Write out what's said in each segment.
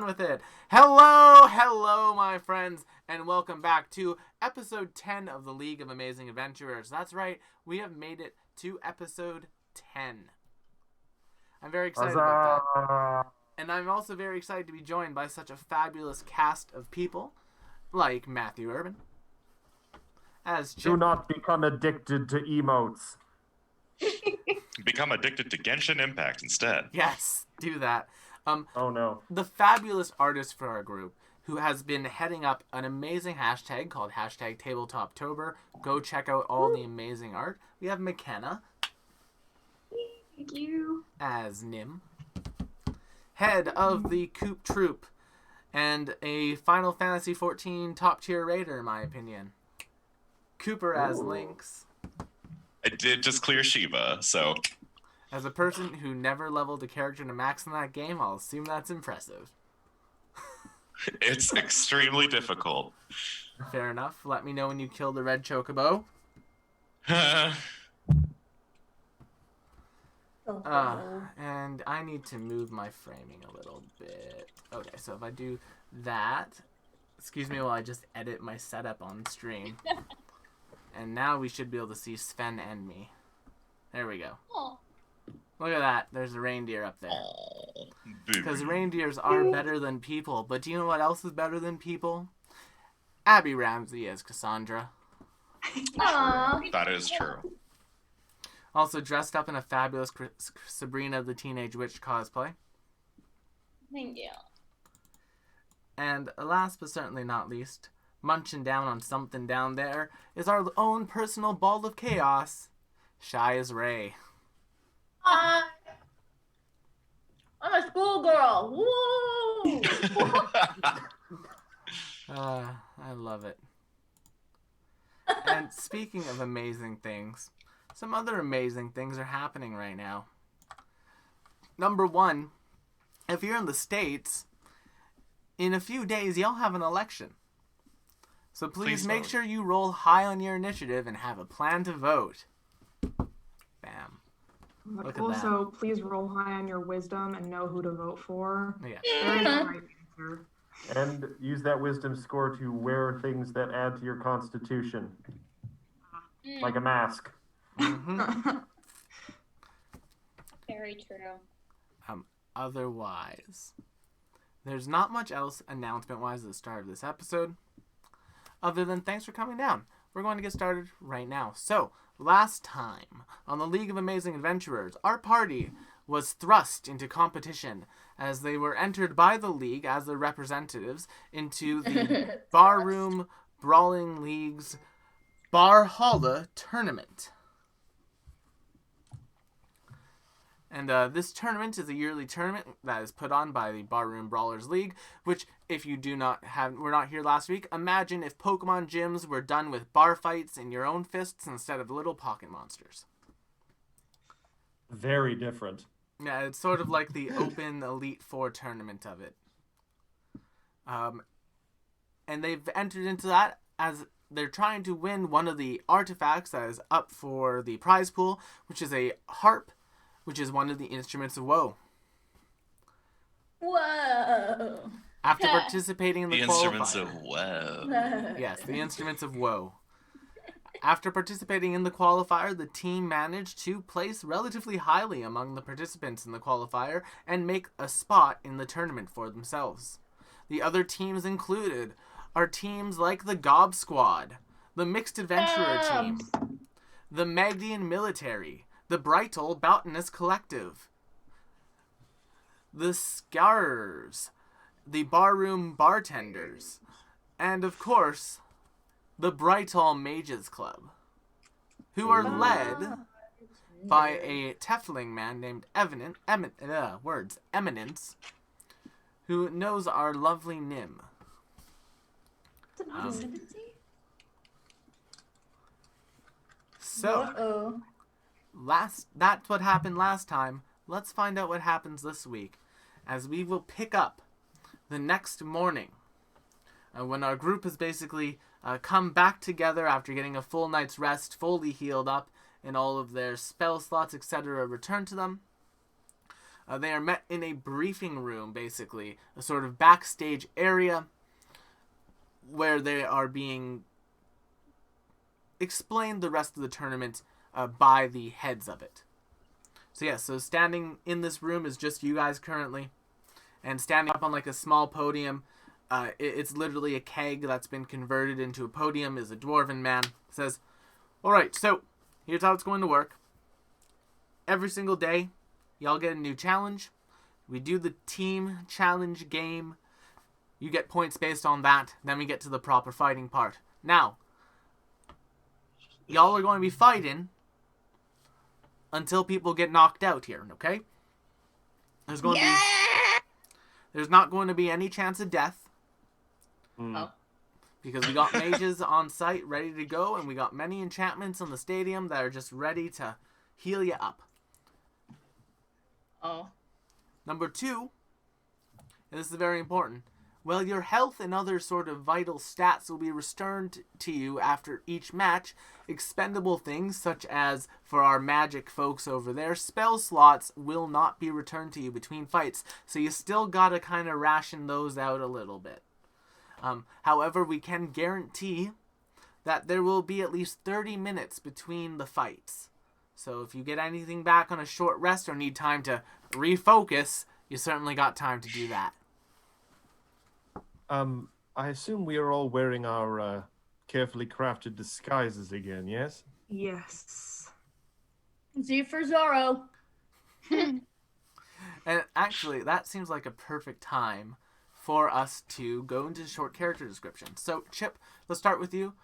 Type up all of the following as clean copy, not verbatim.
with it. Hello, my friends, and welcome back to episode 10 of the League of Amazing Adventurers. That's right, we have made it to episode 10. I'm very excited about that. And I'm also very excited to be joined by such a fabulous cast of people, like Matthew Urban, as Chip. Do not become addicted to emotes. Become addicted to Genshin Impact instead. Yes, do that. Oh no. The fabulous artist for our group, who has been heading up an amazing hashtag called #TabletopTober. Go check out all the amazing art. We have McKenna. Thank you. As Nim. Head of the Coop Troop. And a Final Fantasy XIV top tier raider, in my opinion. Cooper as Lynx. I did just clear Shiva, so... As a person who never leveled a character to max in that game, I'll assume that's impressive. It's extremely difficult. Fair enough. Let me know when you kill the red chocobo. And I need to move my framing a little bit. Okay, so if I do that... Excuse me while I just edit my setup on stream. And now we should be able to see Sven and me. There we go. Aww. Look at that. There's a reindeer up there. Because Boo. reindeers are better than people. But do you know what else is better than people? Abby Ramsey as Cassandra. Aww. That is true. Also dressed up in a fabulous Sabrina the Teenage Witch cosplay. Thank you. And last but certainly not least, munching down on something down there, is our own personal ball of chaos, Shy as Ray. I'm a schoolgirl. Woo! I love it. And speaking of amazing things, some other amazing things are happening right now. Number one, if you're in the States, in a few days you'll have an election. So please make sure you roll high on your initiative and have a plan to vote. Bam. Look at Also, please roll high on your wisdom and know who to vote for. Yeah. There is no right answer. And use that wisdom score to wear things that add to your constitution. Like a mask. Mm-hmm. Very true. Otherwise, there's not much else announcement-wise at the start of this episode, other than thanks for coming down. We're going to get started right now. So, last time on the League of Amazing Adventurers, our party was thrust into competition as they were entered by the League as their representatives into the Barroom Brawling League's Barhalla Tournament. And this tournament is a yearly tournament that is put on by the Barroom Brawlers League, which, if you were not here last week, imagine if Pokemon gyms were done with bar fights in your own fists instead of little pocket monsters. Very different. Yeah, it's sort of like the Open Elite Four tournament of it. And they've entered into that as they're trying to win one of the artifacts that is up for the prize pool, which is a harp, which is one of the instruments of woe. Whoa. After participating in the instruments qualifier. of woe. Yes, the instruments of woe. After participating in the qualifier, the team managed to place relatively highly among the participants in the qualifier and make a spot in the tournament for themselves. The other teams included are teams like the Gob Squad, the Mixed Adventurer Team, the Magdian Military, the Brightle Botanist Collective, the Scarers, the Barroom Bartenders, and of course, the Brighthall Mages Club, who are led by a Tefling man named Eminence, who knows our lovely Nim. It's an opportunity. So, that's what happened last time. Let's find out what happens this week, as we will pick up the next morning, when our group has basically come back together after getting a full night's rest, fully healed up, and all of their spell slots, etc., returned to them. They are met in a briefing room, basically, a sort of backstage area where they are being explained the rest of the tournament by the heads of it. So yeah, so standing in this room is just you guys currently, and standing up on like a small podium, it's literally a keg that's been converted into a podium, is a dwarven man. Says, "Alright, so here's how it's going to work. Every single day, y'all get a new challenge. We do the team challenge game. You get points based on that. Then we get to the proper fighting part. Now, y'all are going to be fighting until people get knocked out here, okay? There's not going to be any chance of death. Oh. Because we got mages on site ready to go, and we got many enchantments in the stadium that are just ready to heal you up. Oh. Number 2, and this is very important, well, your health and other sort of vital stats will be returned to you after each match. Expendable things, such as, for our magic folks over there, spell slots will not be returned to you between fights, so you still gotta kind of ration those out a little bit. However, we can guarantee that there will be at least 30 minutes between the fights. So if you get anything back on a short rest or need time to refocus, you certainly got time to do that. I assume we are all wearing our carefully crafted disguises again, yes? Yes. Z for Zorro. And actually, that seems like a perfect time for us to go into short character description. So, Chip, let's start with you.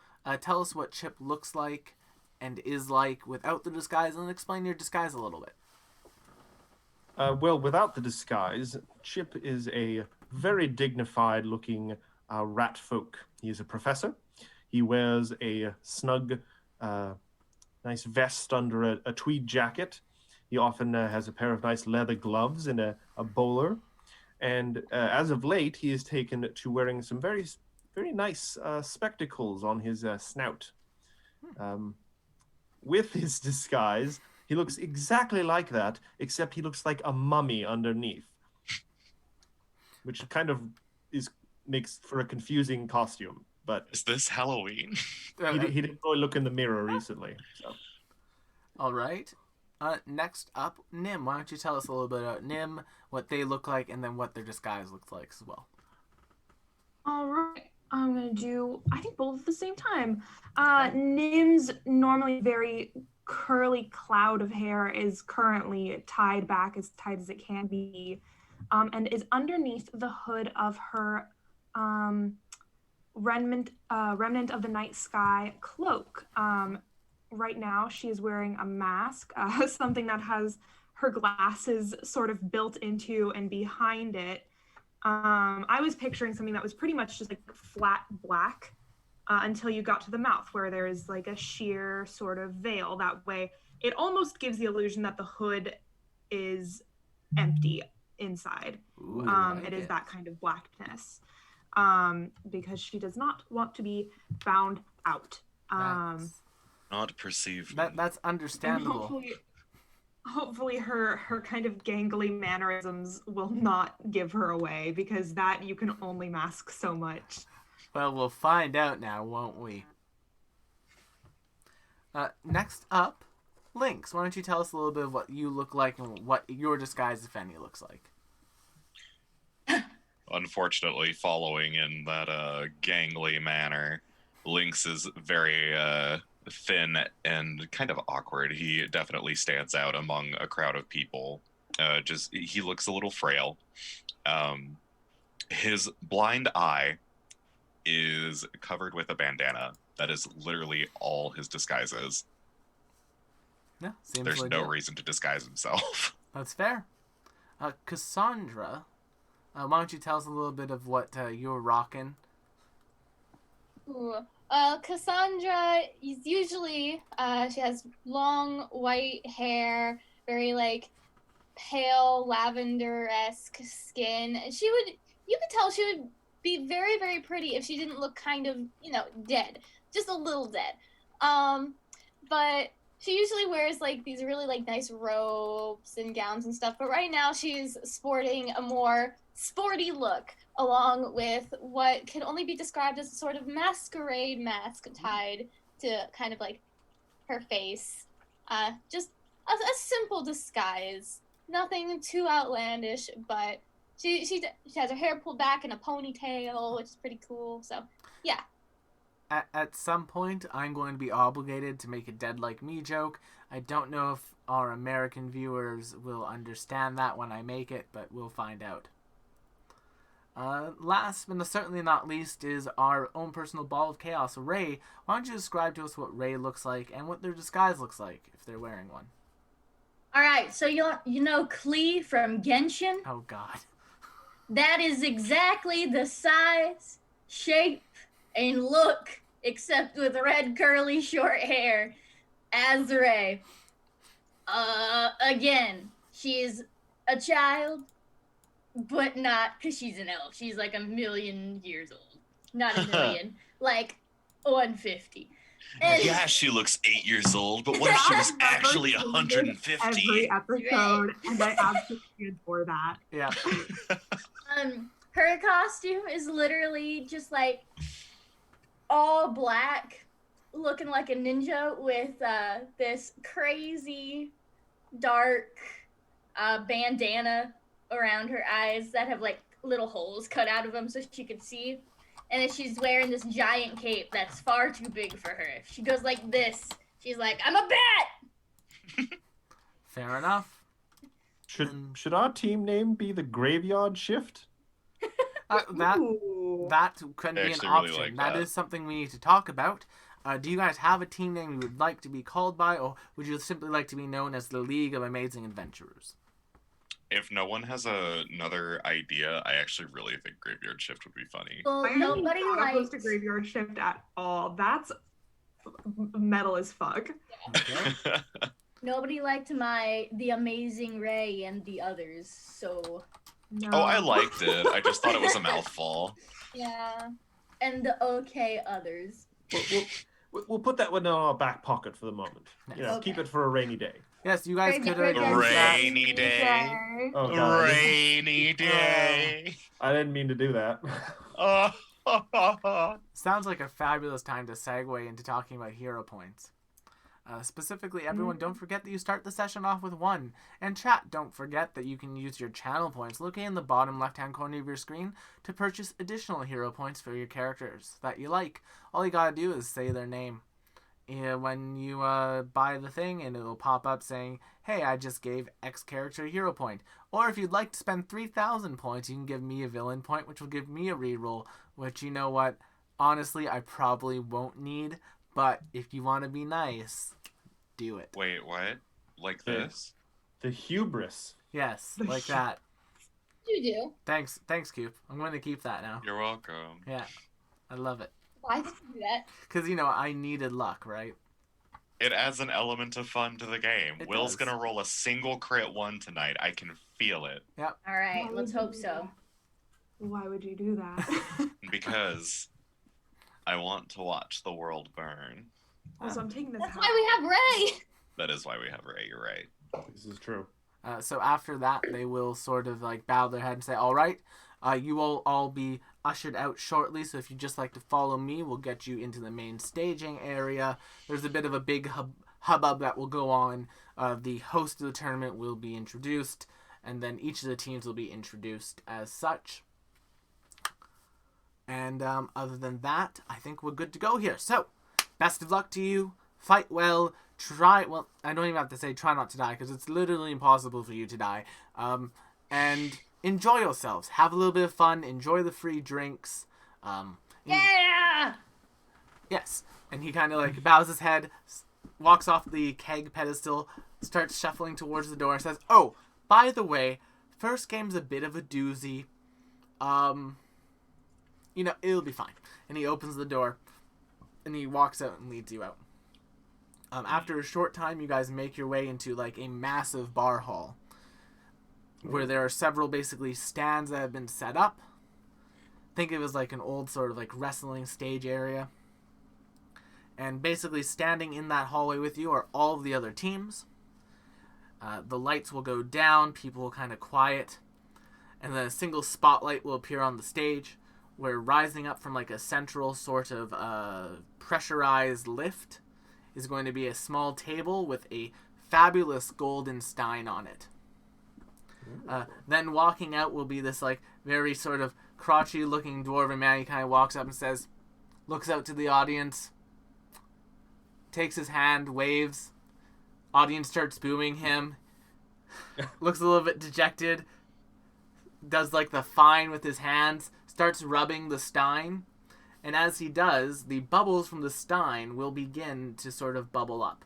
Tell us what Chip looks like and is like without the disguise, and explain your disguise a little bit. Well, without the disguise, Chip is a very dignified-looking rat folk. He is a professor. He wears a snug, nice vest under a tweed jacket. He often has a pair of nice leather gloves and a bowler. And as of late, he has taken to wearing some very, very nice spectacles on his snout. With his disguise, he looks exactly like that, except he looks like a mummy underneath, which kind of makes for a confusing costume. But Is this Halloween? he didn't really look in the mirror recently. So. All right. Next up, Nim. Why don't you tell us a little bit about Nim, what they look like, and then what their disguise looks like as well. All right. I'm going to do, I think, both at the same time. Nim's normally very curly cloud of hair is currently tied back as tight as it can be, and is underneath the hood of her remnant of the night sky cloak. Right now, she is wearing a mask, something that has her glasses sort of built into and behind it. I was picturing something that was pretty much just like flat black until you got to the mouth, where there is like a sheer sort of veil. That way, it almost gives the illusion that the hood is empty inside. Ooh, I like it is it. that kind of blackness, because she does not want to be found out. Not perceived. That's And understandable. hopefully her kind of gangly mannerisms will not give her away, because that you can only mask so much. Well, we'll find out now, won't we? Next up, Lynx. Why don't you tell us a little bit of what you look like and what your disguise, if any, looks like? Unfortunately, following in that gangly manner, Lynx is very thin and kind of awkward. He definitely stands out among a crowd of people. He looks a little frail. His blind eye is covered with a bandana. That is literally all his disguise is. Yeah, seems There's legit. no reason to disguise himself. That's fair. Cassandra, why don't you tell us a little bit of what you're rocking? Ooh. Cassandra is usually, she has long white hair, very like pale lavender-esque skin. You could tell she would be very, very pretty if she didn't look kind of, dead. Just a little dead. But she usually wears like these really like nice robes and gowns and stuff, but right now she's sporting a more sporty look along with what can only be described as a sort of masquerade mask tied to kind of like her face. Just a simple disguise. Nothing too outlandish, but she has her hair pulled back in a ponytail, which is pretty cool. So, yeah. At some point, I'm going to be obligated to make a dead like me joke. I don't know if our American viewers will understand that when I make it, but we'll find out. Last but certainly not least is our own personal ball of chaos, Ray. Why don't you describe to us what Ray looks like and what their disguise looks like if they're wearing one? All right, so you know Klee from Genshin? Oh God. That is exactly the size, shape, and look, except with red curly short hair, as Ray. Again, she is a child, but not because she's an elf. She's like 1,000,000 years old. Not 1,000,000, like 150. And Yeah, she looks 8 years old, but what if she was actually Every 150? episode, and I absolutely adore that. Yeah. her costume is literally just like all black, looking like a ninja with this crazy dark bandana around her eyes that have like little holes cut out of them so she could see. And then she's wearing this giant cape that's far too big for her. If she goes like this, she's like, I'm a bat! Fair enough. Should our team name be the Graveyard Shift? That Ooh. could I be an actually really option. like That that. is something we need to talk about. Do you guys have a team name you would like to be called by, or would you simply like to be known as the League of Amazing Adventurers? If no one has another idea, I actually really think Graveyard Shift would be funny. Well, I am nobody not opposed to likes Graveyard Shift at all. That's metal as fuck. Okay. nobody liked the Amazing Ray and the others, so No. Oh, I liked it. I just thought it was a mouthful. Yeah. and the okay others. We'll put that one in our back pocket for the moment. You know, Okay. keep it for a rainy day. Yes, you guys could Graveyard have. Shift. Rainy day. Oh, God. Rainy day. I didn't mean to do that. Sounds like a fabulous time to segue into talking about hero points. Specifically, everyone, don't forget that you start the session off with 1. And chat, don't forget that you can use your channel points located in the bottom left-hand corner of your screen to purchase additional hero points for your characters that you like. All you gotta do is say their name when you buy the thing, and it'll pop up saying, hey, I just gave X character a hero point. Or if you'd like to spend 3,000 points, you can give me a villain point, which will give me a reroll, which, you know what, honestly, I probably won't need, but if you want to be nice, do it. Wait, what? Like Yeah. this? The hubris. Yes, like that. You do. Thanks, Coop. I'm going to keep that now. You're welcome. Yeah, I love it. Why did you do that? Because, you know, I needed luck, right? It adds an element of fun to the game. It Will's does. gonna roll a single crit 1 tonight. I can feel it. All right, Why let's would you hope do so. that? Why would you do that? Because I want to watch the world burn. Also, I'm taking this That's out. why we have Ray. That is why we have Ray. You're right. This is true. So after that, they will sort of like bow their head and say, all right, you will all be ushered out shortly. So if you just like to follow me, we'll get you into the main staging area. There's a bit of a big hubbub that will go on. The host of the tournament will be introduced, and then each of the teams will be introduced as such. And other than that, I think we're good to go here. So, best of luck to you. Fight well. Well, I don't even have to say try not to die, because it's literally impossible for you to die. And enjoy yourselves. Have a little bit of fun. Enjoy the free drinks. Yeah! Yes. And he kind of like bows his head, walks off the keg pedestal, starts shuffling towards the door, and says, oh, by the way, first game's a bit of a doozy. You know, it'll be fine. And he opens the door, and he walks out and leads you out. After a short time, you guys make your way into like a massive bar hall, where there are several basically stands that have been set up. Think of it as like an old sort of like wrestling stage area. And basically standing in that hallway with you are all of the other teams. The lights will go down, people will kind of quiet, and then a single spotlight will appear on the stage, where rising up from like a central sort of pressurized lift is going to be a small table with a fabulous golden stein on it. Then walking out will be this like very sort of crotchety looking dwarven man. He kind of walks up and says, looks out to the audience, takes his hand, waves. Audience starts booing him. Looks a little bit dejected. Does like the fine with his hands. Starts rubbing the stein. And as he does, the bubbles from the stein will begin to sort of bubble up.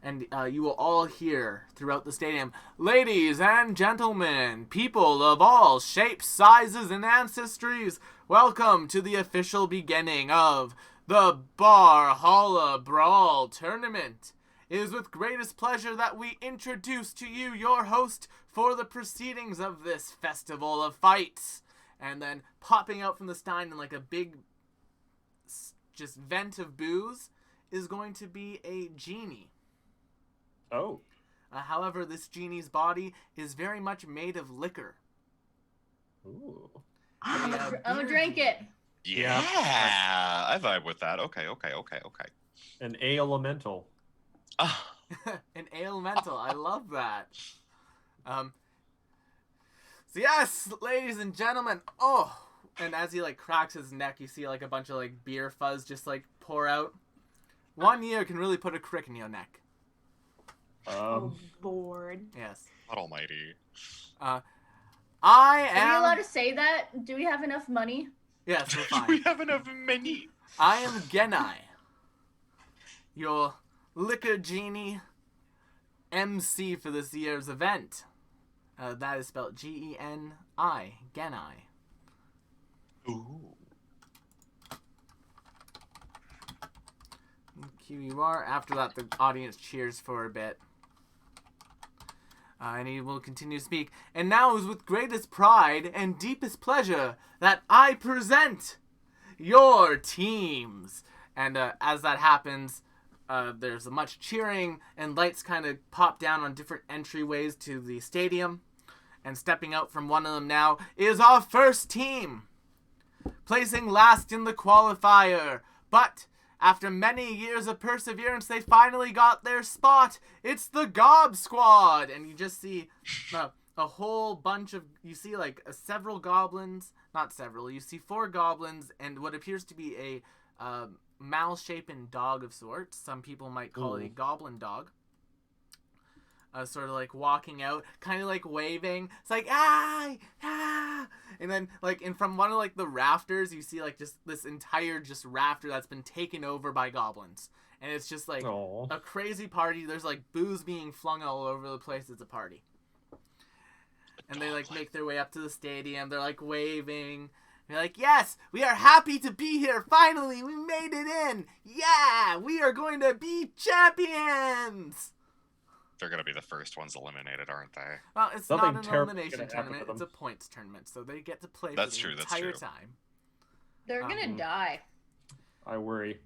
And you will all hear throughout the stadium, ladies and gentlemen, people of all shapes, sizes, and ancestries, welcome to the official beginning of the Barhalla Brawl Tournament. It is with greatest pleasure that we introduce to you your host for the proceedings of this festival of fights. And then popping out from the stein in like a big just vent of booze is going to be a genie. Oh. However, this genie's body is very much made of liquor. Ooh. I'm gonna drink it. Yeah, I vibe with that. Okay. An elemental. Ah, An elemental. I love that. So yes, ladies and gentlemen. Oh, and as he like cracks his neck, you see like a bunch of like beer fuzz just like pour out. 1 year can really put a crick in your neck. Oh, Lord. Yes. God almighty. I Are we am. allowed to say that? Do we have enough money? Yes, we're Do we fine. have enough money? I am Genai, your liquor genie MC for this year's event. That is spelled Geni, Genai. Ooh. Here you are. After that, the audience cheers for a bit. And he will continue to speak. And now it is with greatest pride and deepest pleasure that I present your teams. And as that happens, there's much cheering and lights kind of pop down on different entryways to the stadium. And stepping out from one of them now is our first team, placing last in the qualifier. But after many years of perseverance, they finally got their spot. It's the Gob Squad. And you just see a whole bunch of, you see like several goblins, not several, you see 4 goblins and what appears to be a mal-shapen dog of sorts. Some people might call it a goblin dog. Sort of like walking out, kind of like waving. It's like, ah! And then like from one of like the rafters, you see like just this entire just rafter that's been taken over by goblins. And it's just like a crazy party. There's like booze being flung all over the place. It's a party. And they like make their way up to the stadium. They're like waving. They're like, yes, we are happy to be here. Finally, we made it in. Yeah, we are going to be champions. They're gonna be the first ones eliminated, aren't they? Well, it's Something not an terrible elimination is gonna happen tournament. to It's them. a points tournament, so they get to play That's for true, the that's entire true. time. They're gonna die. I worry.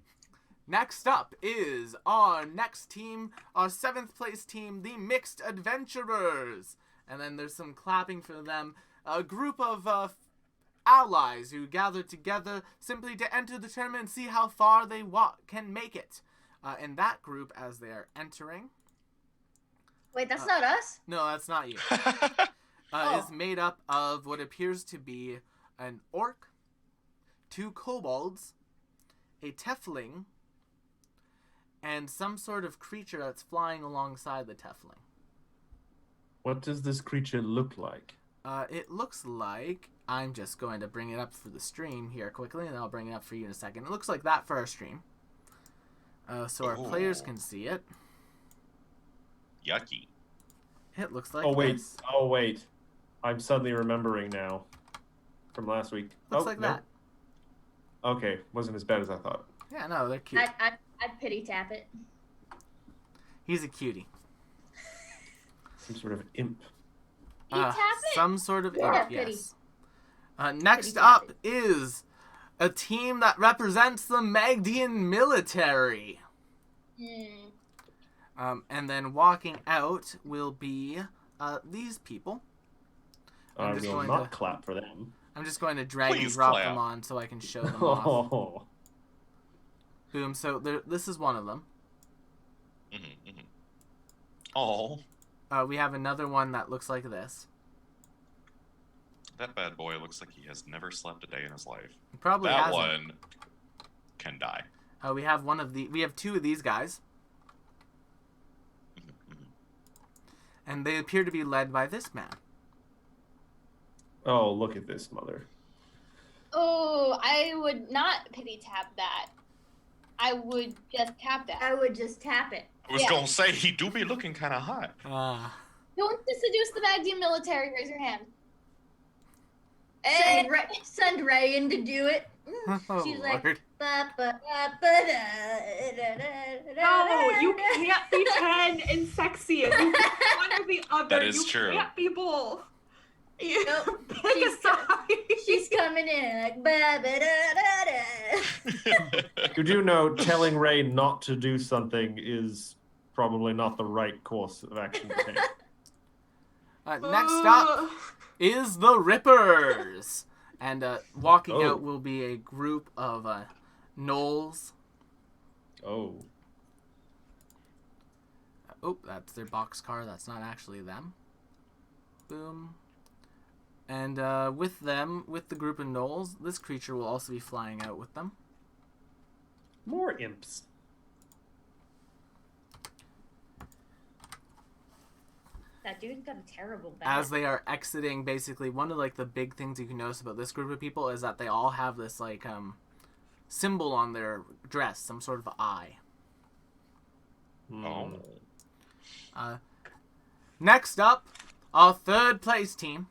Next up is our next team, our 7th place team, the Mixed Adventurers. And then there's some clapping for them. A group of allies who gathered together simply to enter the tournament and see how far they can make it. And that group, as they are entering... Wait, that's not us? No, that's not you. Is made up of what appears to be an orc, 2 kobolds, a tiefling, and some sort of creature that's flying alongside the tiefling. What does this creature look like? It looks like, I'm just going to bring it up for the stream here quickly, and I'll bring it up for you in a second. It looks like that for our stream. So our players can see it. Yucky. It looks like this. Oh, wait. I'm suddenly remembering now. From last week. Looks like that. Okay, wasn't as bad as I thought. Yeah, no, they're cute. I'd pity tap it. He's a cutie. Some sort of imp. You tap it? Some sort of Yeah, imp, pity. yes. Next Pity tap up is a team that represents the Magdian military. And then walking out will be these people. I just will going not to- clap for them. I'm just going to drag and Please drop clap. them on so I can show them off. Oh, Boom. So this is one of them. Oh, We have another one that looks like this. that bad boy looks like he has never slept a day in his life. Probably That hasn't. one can die. We have we have two of these guys, and they appear to be led by this man. oh, look at this mother. Oh, I would not pity tap that. I would just tap that. I would just tap it. I was Yeah. gonna say he do be looking kind of hot. Who wants to seduce the Magdian military? Raise your hand. Send Ray in to do it. Oh, She's like, Lord. ba, ba, ba, ba, da, da, da, da, No, you da, da. can't be 10 and sexy and you pick one or the other. That is you true. Can't be both. You Nope. pick a She's- side. She's coming in like ba, ba, da, da, da. You do know telling Ray not to do something is probably not the right course of action to take. Next up is the Rippers. And walking Oh. out will be a group of gnolls. Oh. Oh, that's their boxcar. That's not actually them. Boom. And with them, with the group of gnolls, this creature will also be flying out with them. More imps. That dude's got a terrible back. As they are exiting, basically, one of like the big things you can notice about this group of people is that they all have this like symbol on their dress, some sort of eye. Oh. Next up, our third place team.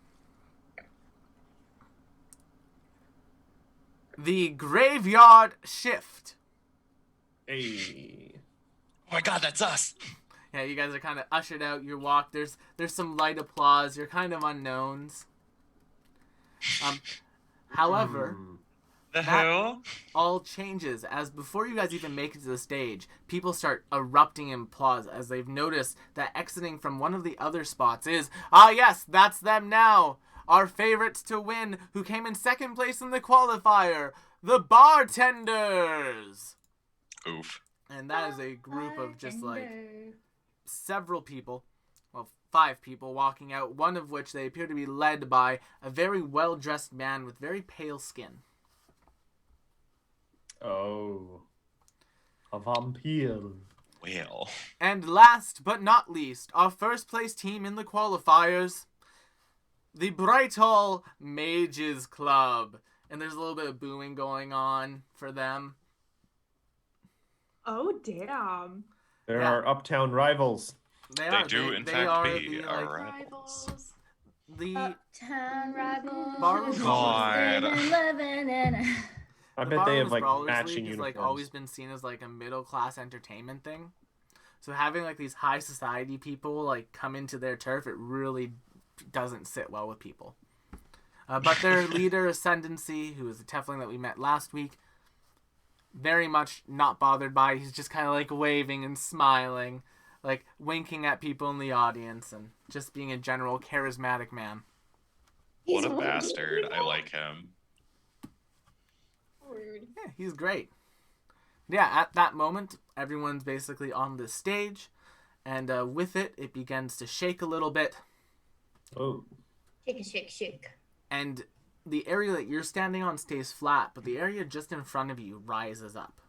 The Graveyard Shift. Hey. Oh my god, that's us! Yeah, you guys are kind of ushered out. You walk. There's some light applause. You're kind of unknowns. However, The That- hell? all changes as before you guys even make it to the stage, people start erupting in applause as they've noticed that exiting from one of the other spots is, yes, that's them now. Our favorites to win, who came in second place in the qualifier, the Bartenders. Oof. And that is a group of just like Bartender. several people, well, 5 people walking out, one of which they appear to be led by a very well-dressed man with very pale skin. Oh. A vampire. Well. And last but not least, our first place team in the qualifiers, the Brighthall Mages Club. And there's a little bit of booing going on for them. Oh, damn. There Yeah. are uptown rivals. They They do, in fact, are be the, our like, rivals. the Uptown rivals. Barroom God. Living, living in a- I the bet they Barroom have like Brawlers matching League has uniforms. like always been seen as like a middle class entertainment thing. So having like these high society people like come into their turf, it really doesn't sit well with people. But their leader, Ascendancy, who is the Tiefling that we met last week, very much not bothered by it. He's just kind of like waving and smiling, like winking at people in the audience, and just being a general charismatic man. What a bastard. I like him. Rude. Yeah, he's great. Yeah, at that moment, everyone's basically on the stage, and with it, it begins to shake a little bit, Oh. Shake, shake, shake. and the area that you're standing on stays flat, but the area just in front of you rises up.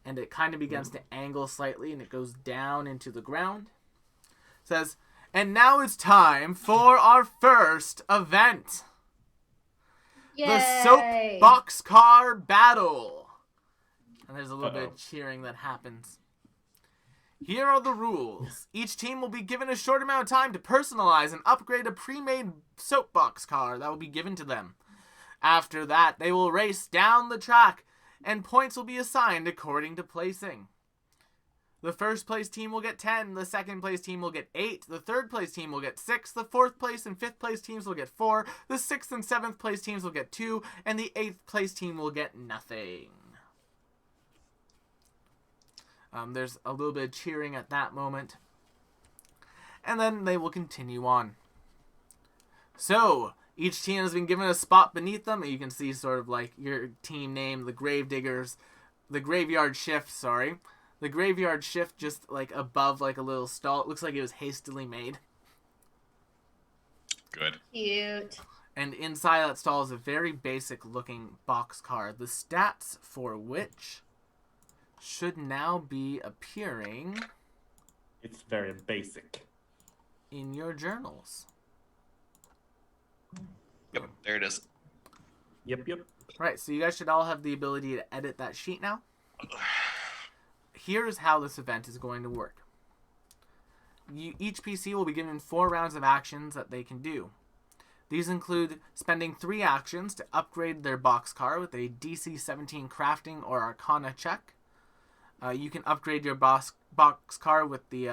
And it kind of begins to angle slightly, and it goes down into the ground. It says, and now it's time for our first event. The Yay. Soapbox Car Battle. And there's a little bit Uh-oh. of cheering that happens. Here are the rules. Each team will be given a short amount of time to personalize and upgrade a pre-made soapbox car that will be given to them. After that, they will race down the track, and points will be assigned according to placing. The first place team will get 10. The second place team will get 8. The third place team will get 6. The fourth place and fifth place teams will get 4. The sixth and seventh place teams will get 2. And the eighth place team will get nothing. There's a little bit of cheering at that moment. And then they will continue on. So, each team has been given a spot beneath them. You can see sort of like your team name, the Gravediggers, the Graveyard Shift, sorry. The Graveyard Shift just like above like a little stall. It looks like it was hastily made. Good. Cute. And inside that stall is a very basic looking boxcar. The stats for which should now be appearing It's very basic. in your journals. Yep, there it is. Yep. Right, so you guys should all have the ability to edit that sheet now. Here's how this event is going to work. Each PC will be given 4 rounds of actions that they can do. These include spending 3 actions to upgrade their boxcar with a DC 17 crafting or Arcana check. You can upgrade your boxcar with the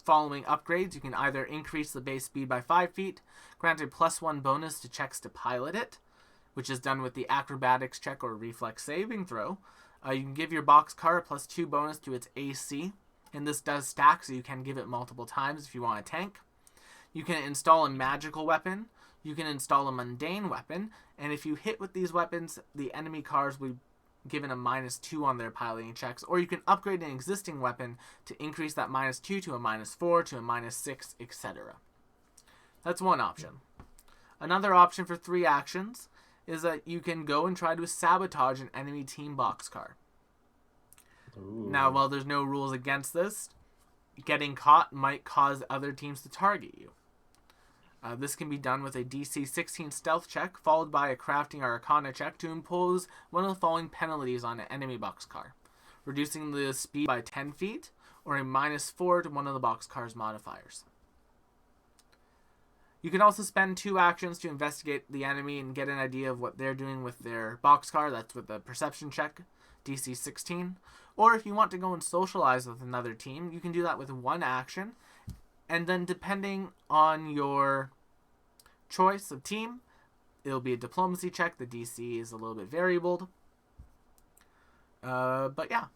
following upgrades. You can either increase the base speed by 5 feet, grant a +1 bonus to checks to pilot it, which is done with the acrobatics check or reflex saving throw. You can give your boxcar a +2 bonus to its AC, and this does stack, so you can give it multiple times if you want a tank. You can install a magical weapon. You can install a mundane weapon, and if you hit with these weapons, the enemy cars will be given a -2 on their piloting checks, or you can upgrade an existing weapon to increase that -2 to a -4 to a -6, etc. That's one option. Another option for 3 actions is that you can go and try to sabotage an enemy team boxcar. Ooh. Now, while there's no rules against this, getting caught might cause other teams to target you. This can be done with a DC 16 stealth check, followed by a crafting or Arcana check to impose one of the following penalties on an enemy boxcar. Reducing the speed by 10 feet, or a -4 to one of the boxcar's modifiers. You can also spend 2 actions to investigate the enemy and get an idea of what they're doing with their boxcar. That's with a perception check, DC 16. Or if you want to go and socialize with another team, you can do that with 1 action. And then depending on your choice of team, it'll be a diplomacy check. The DC is a little bit variable. But yeah,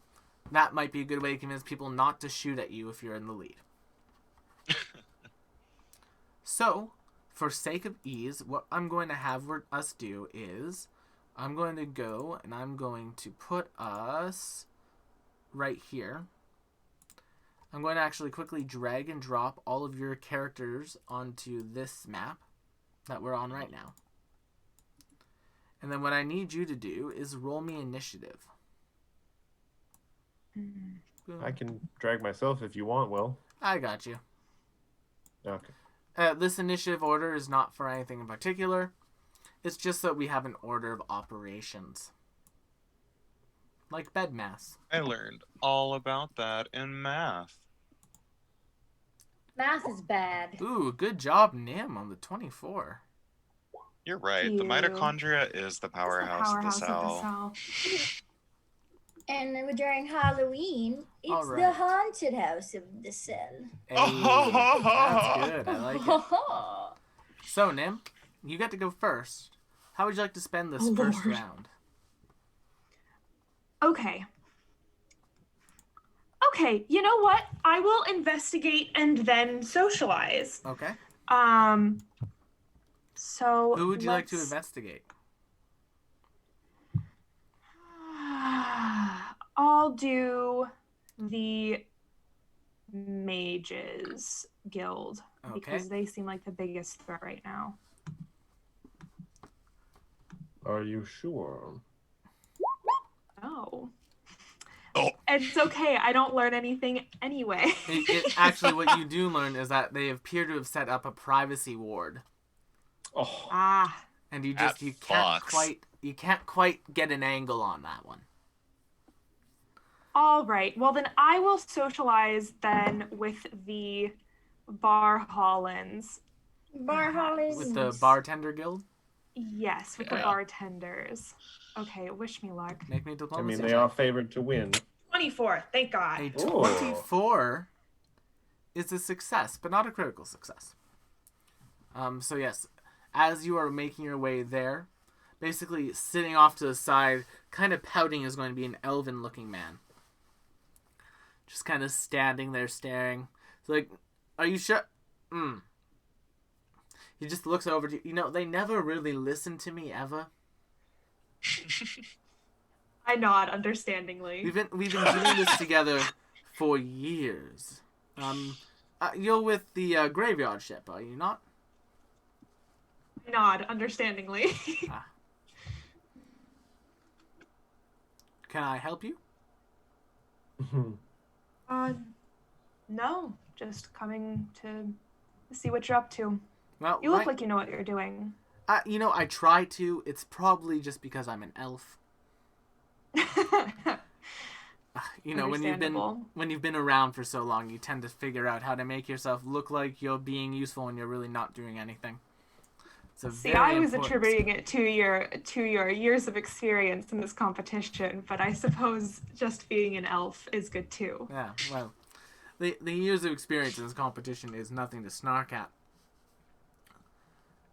that might be a good way to convince people not to shoot at you if you're in the lead. So, for sake of ease, what I'm going to have us do is I'm going to go and I'm going to put us right here. I'm going to actually quickly drag and drop all of your characters onto this map that we're on right now. And then what I need you to do is roll me initiative. I can drag myself if you want, Will. I got you. Okay. This initiative order is not for anything in particular. It's just that we have an order of operations. Like bed mass. I learned all about that in math. Math is bad. Ooh, good job, Nim, on the 24. You're right. You. The mitochondria is the powerhouse, of the cell. And during Halloween, All it's right. the haunted house of the cell. Hey, that's good. I like it. Oh, So, Nim, you get to go first. How would you like to spend this Oh, first Lord. round? Okay. Okay, you know what? I will investigate and then socialize. Okay. So Who would you like to let's- investigate? I'll do the Mages Guild Okay. because they seem like the biggest threat right now. Are you sure? No. Oh. It's okay. I don't learn anything anyway. Actually, what you do learn is that they appear to have set up a privacy ward, Oh, Ah. and you That can't quite get an angle on that one. All right. Well, then I will socialize then with the Barhollins. Barhollins. With the bartender guild, Yes, with the Yeah. bartenders. Okay, wish me luck. make me a I diplomacy mean, they check. are favored to win. 24. Thank God. A Oh. 24 is a success, but not a critical success. So yes, as you are making your way there, basically sitting off to the side, kind of pouting, is going to be an elven-looking man. Just kind of standing there staring. It's like, are you sure? He just looks over to you. You know, they never really listen to me, ever. I nod understandingly. We've been doing this together for years. You're with the graveyard ship, are you not? I nod understandingly. Can I help you? No, just coming to see what you're up to. Well, You look like you know what you're doing. you know, I try to. It's probably just because I'm an elf. You know, when Understandable. you've been around for so long, you tend to figure out how to make yourself look like you're being useful when you're really not doing anything. It's a See, very I was important attributing it to your years of experience in this competition, but I suppose just being an elf is good too. Yeah, well, the years of experience in this competition is nothing to snark at.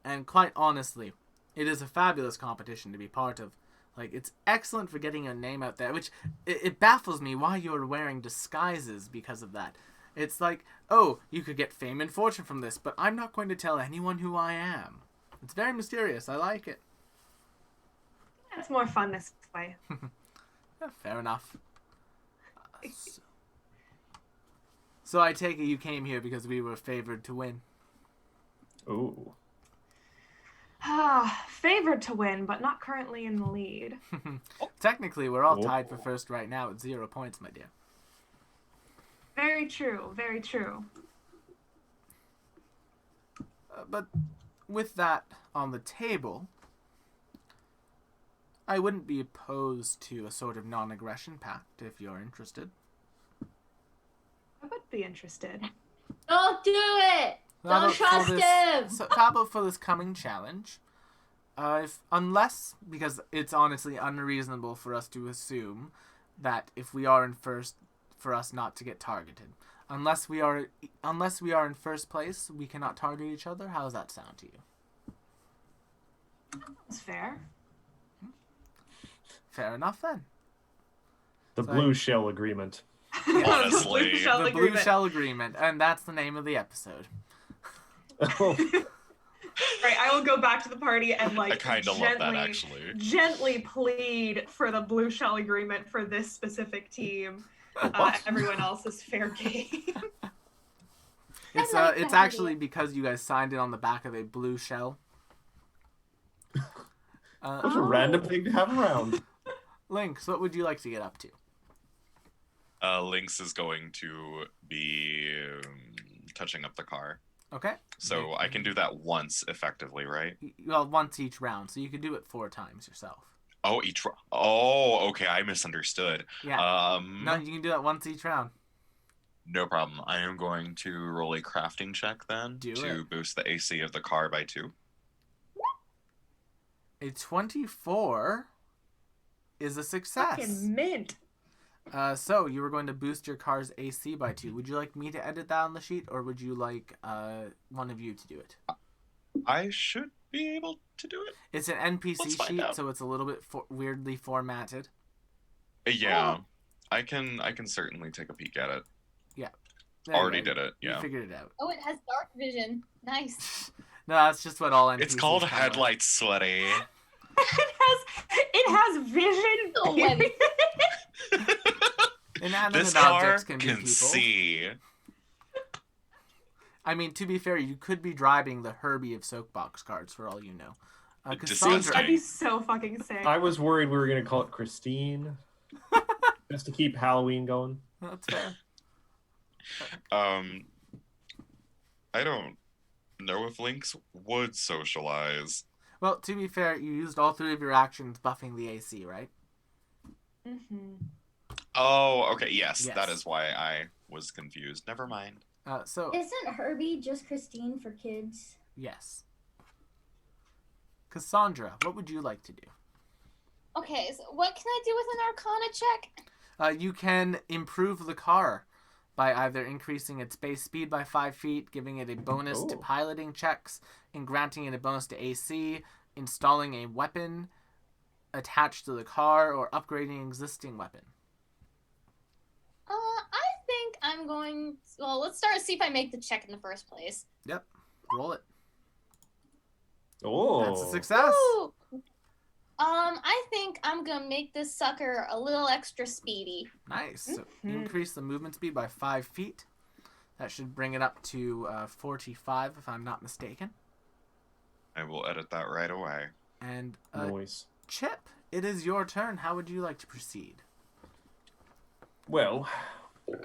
And quite honestly, it is a fabulous competition to be part of. Like, it's excellent for getting your name out there, which it baffles me why you're wearing disguises because of that. It's like, oh, you could get fame and fortune from this, but I'm not going to tell anyone who I am. It's very mysterious. I like it. It's more fun this way. Yeah, fair enough. So I take it you came here because we were favored to win. Ooh. Favored to win, but not currently in the lead. Technically, we're all Oh. tied for first right now at 0 points, my dear. Very true, very true. But with that on the table, I wouldn't be opposed to a sort of non-aggression pact if you're interested. I would be interested. Don't do it. How Don't about for trust this- him. So how about for this coming challenge? Unless, because it's honestly unreasonable for us to assume that if we are in first, for us not to get targeted. Unless we are in first place, we cannot target each other. How does that sound to you? That's fair. Fair enough then. The Sorry. blue shell agreement. Honestly, The Blue Shell Agreement, and that's the name of the episode. Oh, Right, I will go back to the party and I kind of love that actually. gently plead for the blue shell agreement for this specific team. Everyone else is fair game. It's like it's that actually because you guys signed it on the back of a blue shell. such a random thing to have around. Lynx, what would you like to get up to? Lynx is going to be touching up the car. Okay. So I can do that once effectively, right? Well, once each round, so you could do it 4 times yourself. Oh, oh, okay, I misunderstood. Yeah. No, you can do that once each round. No problem. I am going to roll a crafting check then Do to it. boost the AC of the car by 2. A 24 is a success. Fucking mint. So you were going to boost your car's AC by 2. Would you like me to edit that on the sheet, or would you like one of you to do it? I should be able to do it. It's an NPC Let's find sheet, out. so it's a little bit weirdly formatted. Yeah, I can certainly take a peek at it. There you Already go. did it. You Yeah. figured it out. Oh, it has dark vision. Nice. No, that's just what all NPCs It's called kinda like. headlights, sweaty. it has vision. Oh, when- Inanimate This car objects can can be people. see. I mean, to be fair, you could be driving the Herbie of Soapbox cards for all you know. Disgusting. That'd be so fucking sick. I was worried we were going to call it Christine. Just to keep Halloween going. That's fair. I don't know if Lynx would socialize. Well, to be fair, you used all 3 of your actions buffing the AC, right? Mm-hmm. Oh, okay, yes, Yes. that is why I was confused. Never mind. So, Isn't Herbie just Christine for kids? yes. Cassandra, what would you like to do? Okay, so what can I do with an Arcana check? You can improve the car by either increasing its base speed by 5 feet, giving it a bonus to Oh. piloting checks, and granting it a bonus to AC, installing a weapon attached to the car, or upgrading an existing weapon. I think I'm going. Well, let's see if I make the check in the first place. Yep. Roll it. Oh. That's a success. Woo! I think I'm gonna make this sucker a little extra speedy. Nice. So Mhm. increase the movement speed by 5 feet. That should bring it up to 45, if I'm not mistaken. I will edit that right away. And Noise. Chip, it is your turn. How would you like to proceed? Well,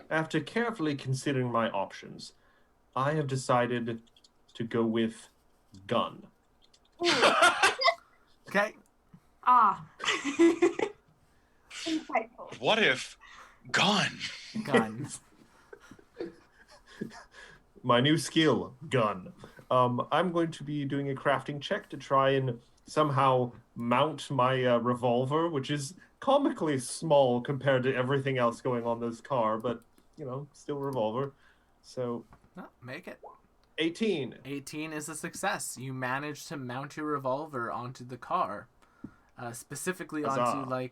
after carefully considering my options, I have decided to go with gun. Okay. Ah. Insightful. What if gun? Guns. My new skill, gun. I'm going to be doing a crafting check to try and somehow mount my revolver, which is comically small compared to everything else going on this car, but, still revolver. So, Oh, make it. 18. 18 is a success. You managed to mount your revolver onto the car. Specifically onto, Huzzah.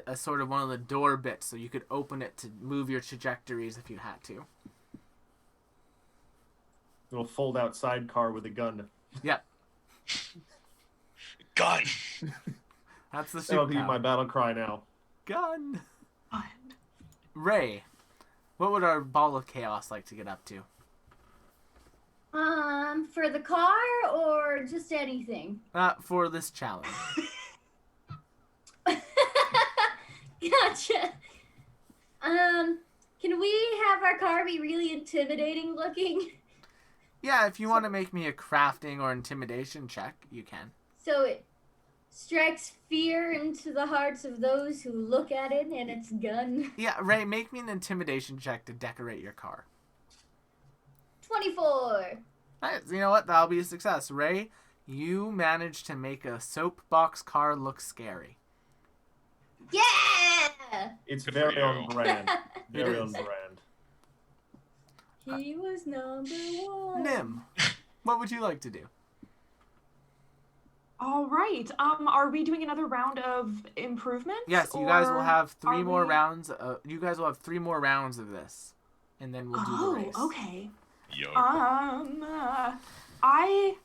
a sort of one of the door bits, so you could open it to move your trajectories if you had to. Little fold-out sidecar with a gun. Yep. Gun. That's the That'll be superpower. my battle cry now. Gun. Fun. Ray, what would our ball of chaos like to get up to? For the car or just anything? For this challenge. Gotcha. Can we have our car be really intimidating looking? Yeah, if you want to make me a crafting or intimidation check, you can. So it strikes fear into the hearts of those who look at it and its gun. Yeah, Ray, make me an intimidation check to decorate your car. 24. Nice. You know what? That'll be a success. Ray, you managed to make a soapbox car look scary. Yeah! It's Good very for on you. brand. Very It on is. brand. He was number one. Nim, what would you like to do? All right. Are we doing another round of improvements? Yes, you guys will or have are 3 more we- rounds. You guys will have 3 more rounds of this, and then we'll do the race. Okay. Yo. I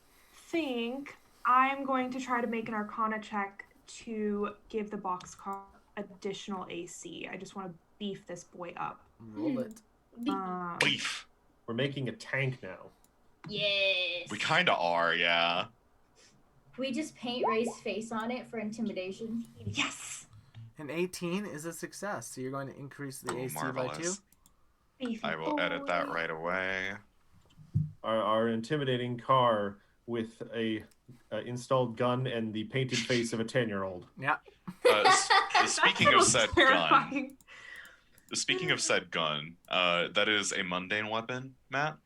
think I'm going to try to make an Arcana check to give the boxcar additional AC. I just want to beef this boy up. Roll it. Beef. We're making a tank now. Yes. We kind of are, yeah. We just paint Ray's face on it for intimidation. Yes. An 18 is a success, so you're going to increase the Oh, AC by 2. marvelous. Beefy I will edit that boy. right away. Our intimidating car with a installed gun and the painted face of a 10-year-old. Yeah. Speaking of That sounds said gun, terrifying. speaking of said gun, that is a mundane weapon, Matt.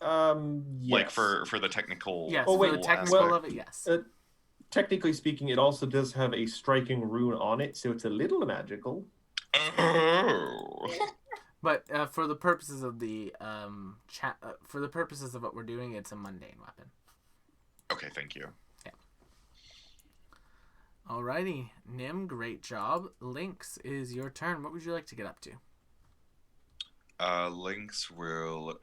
Yes. Like for the technical. Yes, Oh, for wait, the aspect. technical of it, yes. Technically speaking, it also does have a striking rune on it, so it's a little magical. Oh. But for the purposes of the for the purposes of what we're doing, it's a mundane weapon. Okay, thank you. Alrighty, Nim, great job. Lynx, is your turn. What would you like to get up to? Lynx will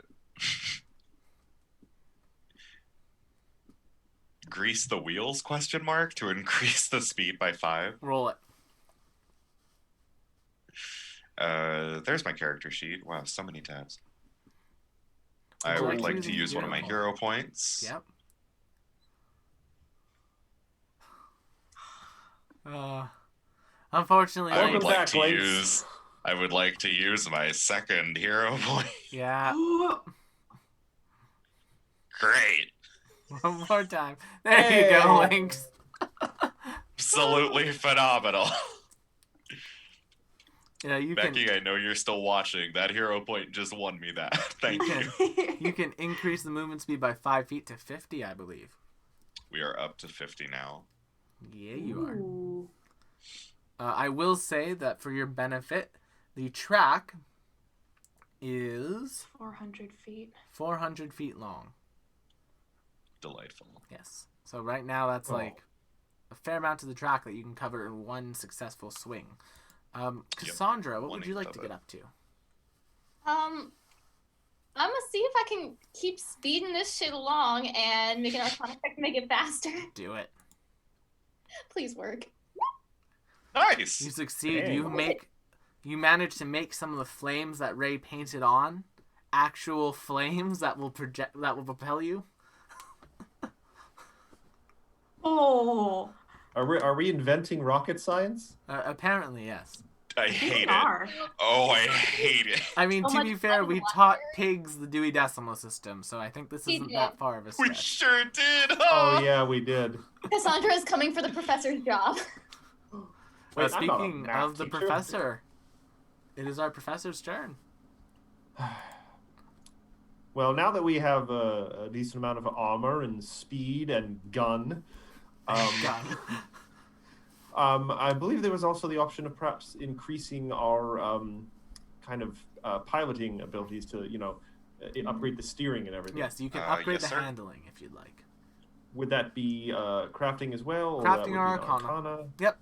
grease the wheels ? To increase the speed by 5. Roll it. There's my character sheet. Wow, so many tabs. Would I you would like to like to use use one of my hero hero points. Yep. Unfortunately, I Welcome would Lynx, like back, to Lynx. use. I would like to use my second hero point. yeah. Great, One more time. There you go, Hey. Lynx. absolutely phenomenal. Yeah, you Becky, I know you're still watching. That hero point just won me that. Thank you. you can increase the movement speed by 5 feet to 50, I believe. We are up to 50 now. Yeah, you are. Ooh. I will say that for your benefit, the track is 400 feet. 400 feet long. Delightful. Yes. So right now that's Oh. like a fair amount of the track that you can cover in one successful swing. Cassandra, what would you like to get up to? I'm gonna see if I can keep speeding this shit along and make an Arcana check to make it faster. Do it. Please work. Nice. You succeed. Dang. You manage to make some of the flames that Ray painted on actual flames that will propel you. Oh, Are we inventing rocket science? Apparently, yes. I hate it. are. Oh, I hate it. I mean, So to much be fair, fun we watching taught it. pigs the Dewey Decimal System, so I think this We isn't did. that far of a We stretch. sure did. Oh yeah, we did. Cassandra is coming for the professor's job. Wait, I'm not a speaking math of the teacher. professor, it is our professor's turn. Well, now that we have a decent amount of armor and speed and gun, Gun. I believe there was also the option of perhaps increasing our kind of piloting abilities to, upgrade the steering and everything. Yes, you can upgrade yes, the sir. handling if you'd like. Would that be crafting as well? Or Crafting that or would be Arcana. Yep.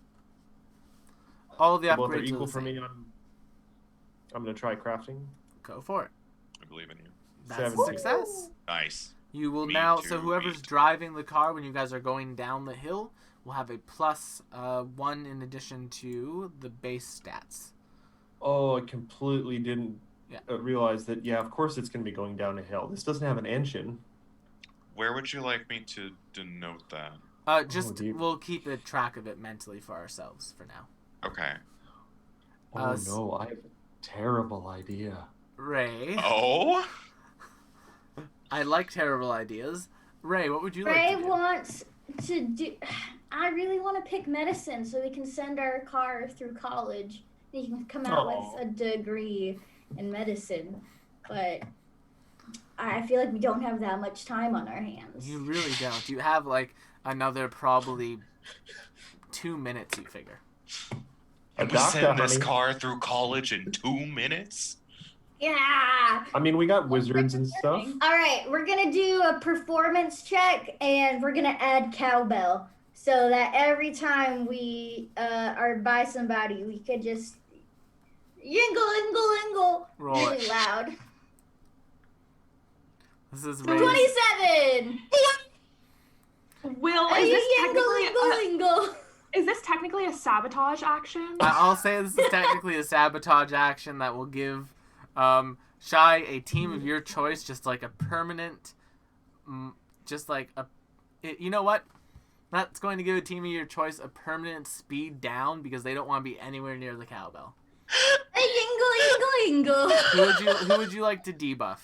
All the Both are upgrades equal are the for me. same. I'm going to try crafting. Go for it. I believe in you. That's a 70. success. Nice. You will Me now, too, so whoever's me too. driving the car when you guys are going down the hill will have a plus 1 in addition to the base stats. Oh, I completely didn't Yeah. realize that. Yeah, of course it's going to be going down a hill. This doesn't have an engine. Where would you like me to denote that? dear. We'll keep a track of it mentally for ourselves for now. Okay. Oh no, I have a terrible idea. Ray, Oh? I like terrible ideas. Ray, what would you like Ray to do? wants to do. I really want to pick medicine so we can send our car through college. We can come out Aw. with a degree in medicine, but I feel like we don't have that much time on our hands. You really don't. You have like another probably 2 minutes, you figure. And we doctor, send this honey. car through college in 2 minutes? Yeah. I mean, we got wizards and stuff. All right, we're gonna do a performance check, and we're gonna add cowbell so that every time we are by somebody, we could just yingle, ingle, ingle Roll really it. loud. This is Ray's. 27. Will, Yingle, is this technically a sabotage action? I'll say this is technically a sabotage action that will give Shy a team of your choice, just like a permanent, you know what? That's going to give a team of your choice a permanent speed down because they don't want to be anywhere near the cowbell. Yingle. Who would you like to debuff?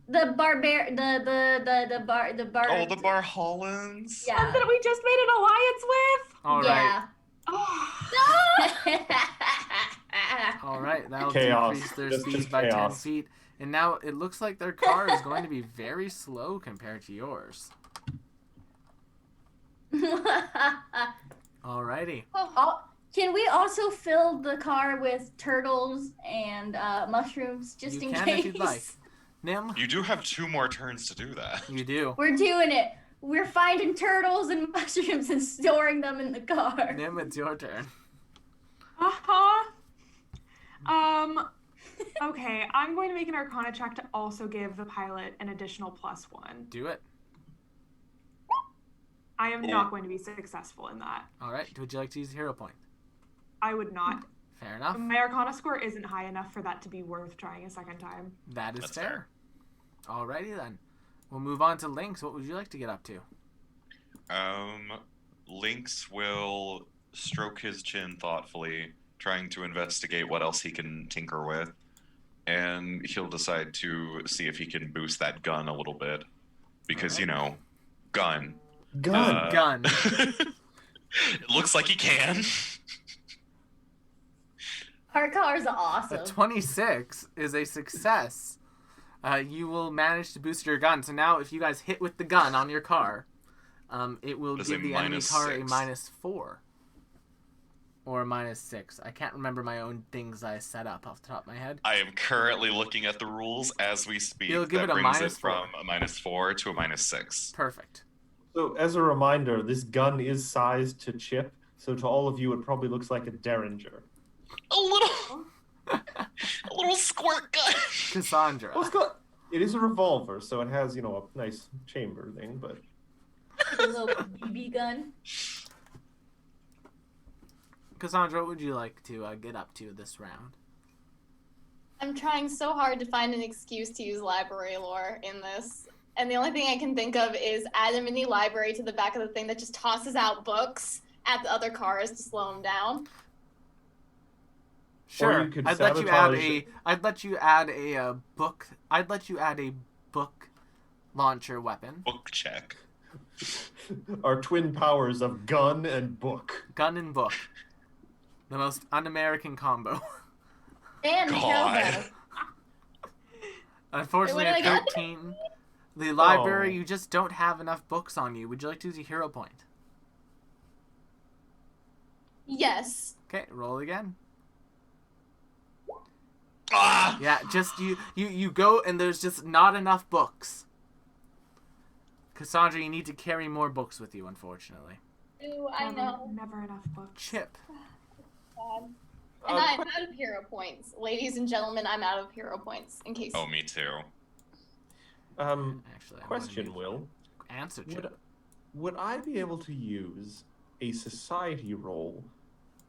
The bar. Oh, the Bar Hollins? Yeah. That we just made an alliance with? All right. Yeah. Oh. All right, that'll Chaos. decrease their Just speed by 10 chaos. feet. And now it looks like their car is going to be very slow compared to yours. Alrighty. Can we also fill the car with turtles and mushrooms just You in can case? if you'd like. Nim, You do have 2 more turns to do that. you do. We're doing it. We're finding turtles and mushrooms and storing them in the car. Nim, it's your turn. Uh-huh. Okay, I'm going to make an Arcana check to also give the pilot an additional +1. Do it. I am not going to be successful in that. Alright, would you like to use a hero point? I would not. Fair enough. My Arcana score isn't high enough for that to be worth trying a second time. That is That's fair. Alrighty then. We'll move on to Lynx. What would you like to get up to? Lynx will stroke his chin thoughtfully, trying to investigate what else he can tinker with. And he'll decide to see if he can boost that gun a little bit. Because, Alright. gun. Gun. Gun. It looks like he can. Our car's A awesome. 26 is a success. You will manage to boost your gun. So now if you guys hit with the gun on your car, it will Does give a the enemy car a -6. -4 or a -6. I can't remember my own things I set up off the top of my head. I am currently looking at the rules as we speak. It'll give that it a brings it -4. from a -4 to a -6. Perfect. So, as a reminder, this gun is sized to Chip, so to all of you, it probably looks like a Derringer. A little squirt gun. Cassandra. Well, it is a revolver, so it has, a nice chamber thing, but... A little BB gun. Cassandra, what would you like to get up to this round? I'm trying so hard to find an excuse to use library lore in this. And the only thing I can think of is add a mini library to the back of the thing that just tosses out books at the other cars to slow them down. Sure. you could I'd let you add sabotage- a book. I'd let you add a book launcher weapon. Book check. Our twin powers of gun and book. Gun and book. The most un-American combo. And God. cowbell. Unfortunately, Wait, what at did I get? 13, the library, Oh. you just don't have enough books on you. Would you like to use a hero point? Yes. Okay, roll again. Ah! Yeah, just you go and there's just not enough books. Cassandra, you need to carry more books with you, unfortunately. Ooh, I know. Never enough books. Chip. God. And I'm out of hero points. Ladies and gentlemen, I'm out of hero points, in case. Oh, me too. Actually, I'm Question, gonna Will. answer Chip. Would I be able to use a society roll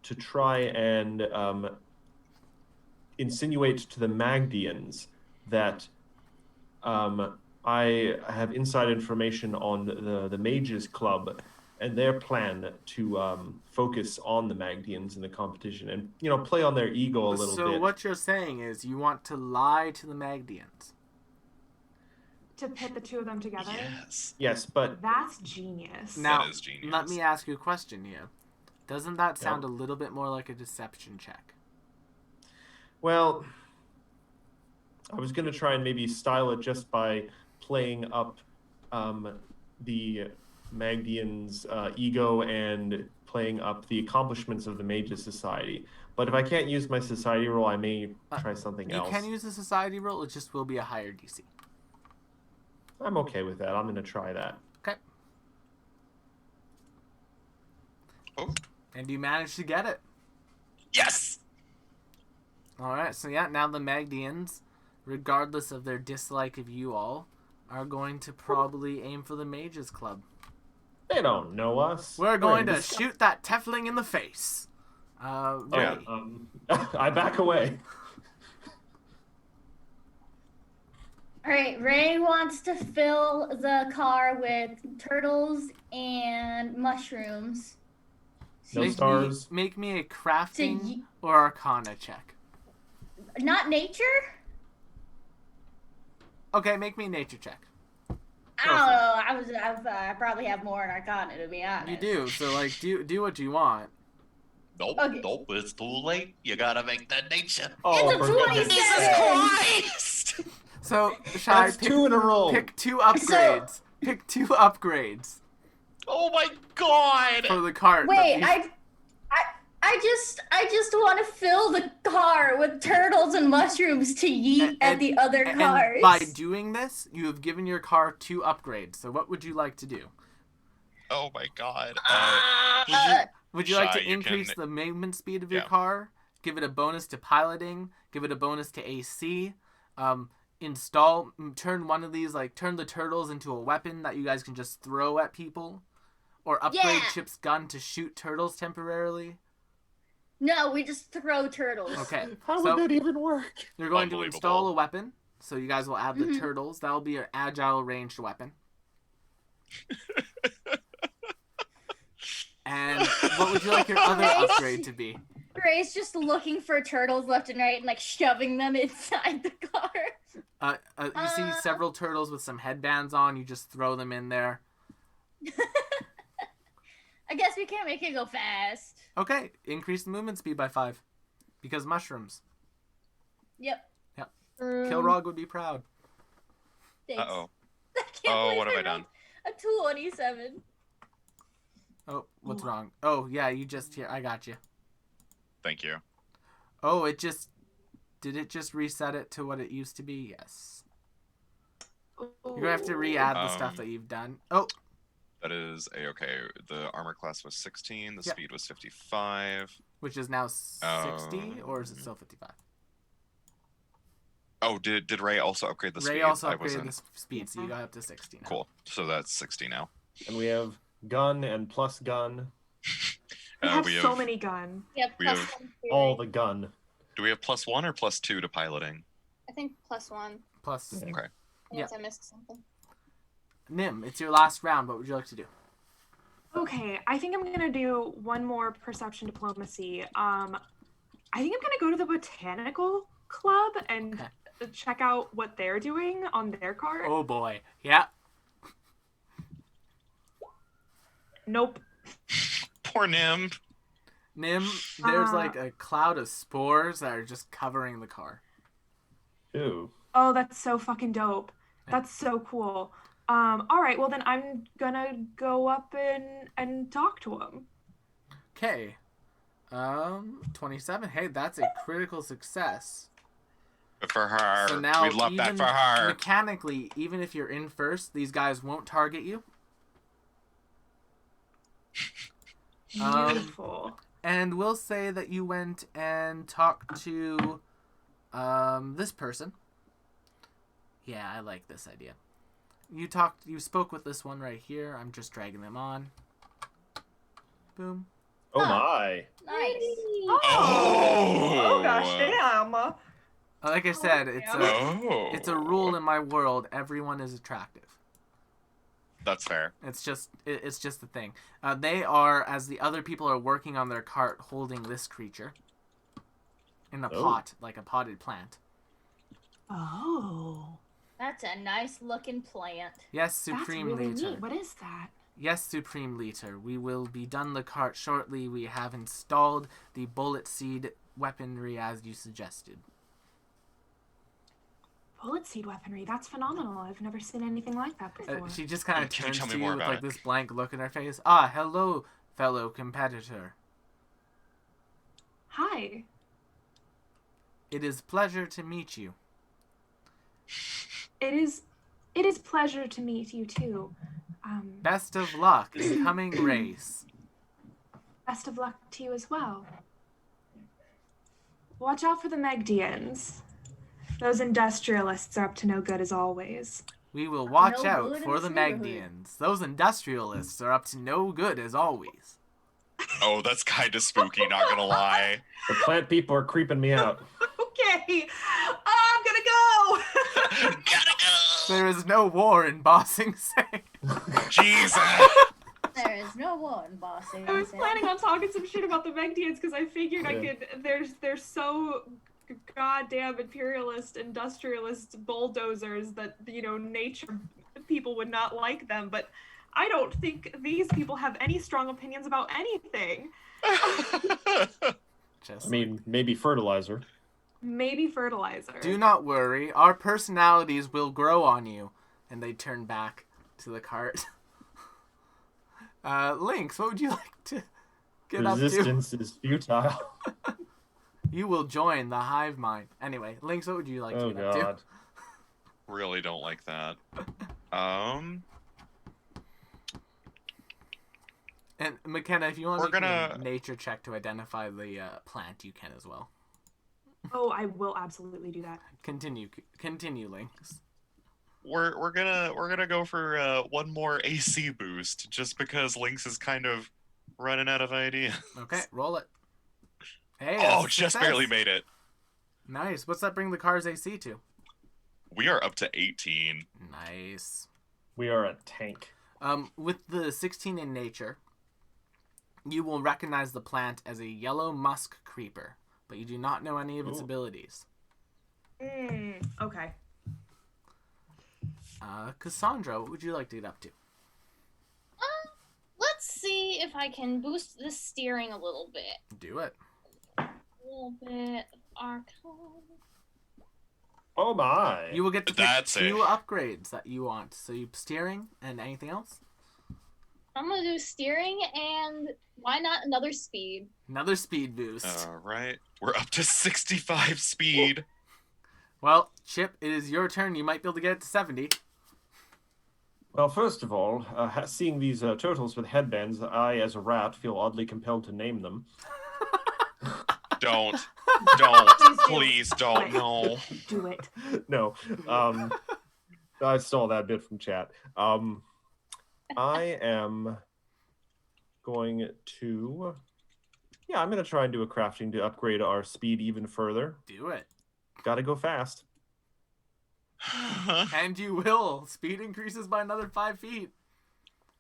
to try and insinuate to the Magdians that I have inside information on the Mages Club and their plan to focus on the Magdians in the competition and, play on their ego a little So bit? what you're saying is you want to lie to the Magdians. To pit the two of them together? Yes. Yes, but That's genius. Now, That is genius. let me ask you a question here. Doesn't that sound Yep. a little bit more like a deception check? well, I was going to try and maybe style it just by playing up the Magdians' ego and playing up the accomplishments of the Mages Society. But if I can't use my society roll, I may try something You else. can use the society roll, it just will be a higher DC. I'm okay with that. I'm going to try that. Okay. Oh. And you managed to get it. Yes! Alright, so yeah, now the Magdians, regardless of their dislike of you all, are going to probably aim for the Mages Club. They don't know us. We're going in to this- shoot that Tefling in the face. Oh, Ray. I back away. All right, Ray wants to fill the car with turtles and mushrooms. No Make stars. Make me a To crafting or Arcana check. not nature? Okay, make me a nature check. I don't know. I probably have more in Arcana, to be honest. You do, so like, do what you want. Nope, Okay. nope, it's too late. You gotta make that nature. Oh, It's a for goodness 27! sake. Christ! So, Shai, That's two in a row. pick two upgrades. Pick two upgrades Oh my god! for the cart. that Wait, these- I just want to fill the car with turtles and mushrooms to yeet at the other and cars. by doing this, you have given your car two upgrades. So, what would you like to do? Oh my god. Would you like Shai, to you increase can- the movement speed of your Yeah. car? Give it a bonus to piloting. Give it a bonus to AC. Turn one of these, like turn the turtles into a weapon that you guys can just throw at people, or upgrade Yeah. Chip's gun to shoot turtles temporarily. No, we just throw turtles. Okay, How so would that even work? you're going to Unbelievable. install a weapon. So you guys will add the Mhm. turtles. That'll be your agile ranged weapon. And what would you like your other Nice. upgrade to be? Ray's just looking for turtles left and right and like shoving them inside the car. You see several turtles with some headbands on. You just throw them in there. I guess we can't make it go fast. Okay, increase the movement speed by 5. Because mushrooms. Yep. Kilrog would be proud. Thanks. Uh-oh. I can't Oh, believe what have I rolled done? A 27. Oh, what's wrong? Oh, yeah, you just here. I got you. Thank you. Oh, did it just reset it to what it used to be? Yes. You're gonna have to re-add the stuff that you've done. Oh, That is okay. The armor class was 16. The Yep. speed was 55. which is now 60, or is it still 55? Oh, did Ray also upgrade the Ray speed? also I upgraded wasn't. the speed, so you got up to 60 now. Cool. So that's 60 now. And we have gun and plus gun. We have we so have- many gun. Yep, We plus have one theory. All the gun. Do we have +1 or +2 to piloting? I think plus one. Plus, Okay. Unless I missed something. Nim, it's your last round. What would you like to do? Okay, I think I'm gonna do one more perception diplomacy. I think I'm gonna go to the botanical club and check out what they're doing on their cart. Oh boy. Yeah. Nope. Poor Nim. Nim, there's like a cloud of spores that are just covering the car. Ew. Oh, that's so fucking dope. That's so cool. All right, well then I'm gonna go up and talk to him. Okay. 27. Hey, that's a critical success. Good for her. So now, we love that even for her. mechanically, even if you're in first, these guys won't target you. Beautiful. And we'll say that you went and talked to this person. Yeah, I like this idea. You spoke with this one right here. I'm just dragging them on. Boom. Oh Huh. my. Nice. Oh gosh, damn. Like I said, Oh. it's a rule in my world. Everyone is attractive. That's fair. It's just the thing. They are, as the other people are working on their cart, holding this creature in a pot, like a potted plant. Oh. That's a nice looking plant. Yes, Supreme That's really Leader. neat. What is that? Yes, Supreme Leader. We will be done the cart shortly. We have installed the bullet seed weaponry as you suggested. Bullet seed weaponry. That's phenomenal. I've never seen anything like that before. She just kind of Can you turns tell me to you more with about like it? this blank look in her face. Ah, hello, fellow competitor. Hi. It is pleasure to meet you. It is pleasure to meet you too. Best of luck in coming race. Best of luck to you as well. Watch out for the Megdians. Those industrialists are up to no good as always. We will watch No out good in for the this neighborhood. Megdians. Those industrialists are up to no good as always. Oh, that's kind of spooky, not gonna lie. The plant people are creeping me out. Okay, I'm gonna go. Gotta go! There is no war in Bossing Say. Jesus! There is no one bossing. I was planning on talking some shit about the Megdians because I figured I Yeah. could. They're so goddamn imperialist, industrialist bulldozers that nature people would not like them. But I don't think these people have any strong opinions about anything. Just I mean, maybe fertilizer. Maybe fertilizer. do not worry. Our personalities will grow on you. And they turn back to the cart. Lynx, what would you like to get up to? Resistance is futile. You will join the hive mind. Anyway, Lynx, what would you like Oh to get up to? god. Really don't like that. And McKenna, if you want We're to make gonna- a nature check to identify the plant, you can as well. Oh, I will absolutely do that. Continue, Lynx. We're gonna go for one more AC boost, just because Lynx is kind of running out of ideas. Okay, roll it. Hey, Oh, that's a just success. barely made it. Nice. What's that bring the car's AC to? We are up to 18. Nice. We are a tank. With the 16 in nature, you will recognize the plant as a yellow musk creeper, but you do not know any of its Ooh. abilities. Okay. Cassandra, what would you like to get up to? Let's see if I can boost the steering a little bit. Do it. A little bit of Arcane. Oh my. You will get to pick That's two it. upgrades that you want. So you steering and anything else? I'm gonna do steering and why not another speed? Another speed boost. All right. We're up to 65 speed. Well, Chip, it is your turn. You might be able to get it to 70. Well, first of all, seeing these turtles with headbands, I, as a rat, feel oddly compelled to name them. Don't. Please do. Please don't. Wait. No. Do it. No, I stole that bit from chat. I am going to... Yeah, I'm going to try and do a crafting to upgrade our speed even further. Do it. Gotta go fast. And you will. Speed increases by another 5 feet.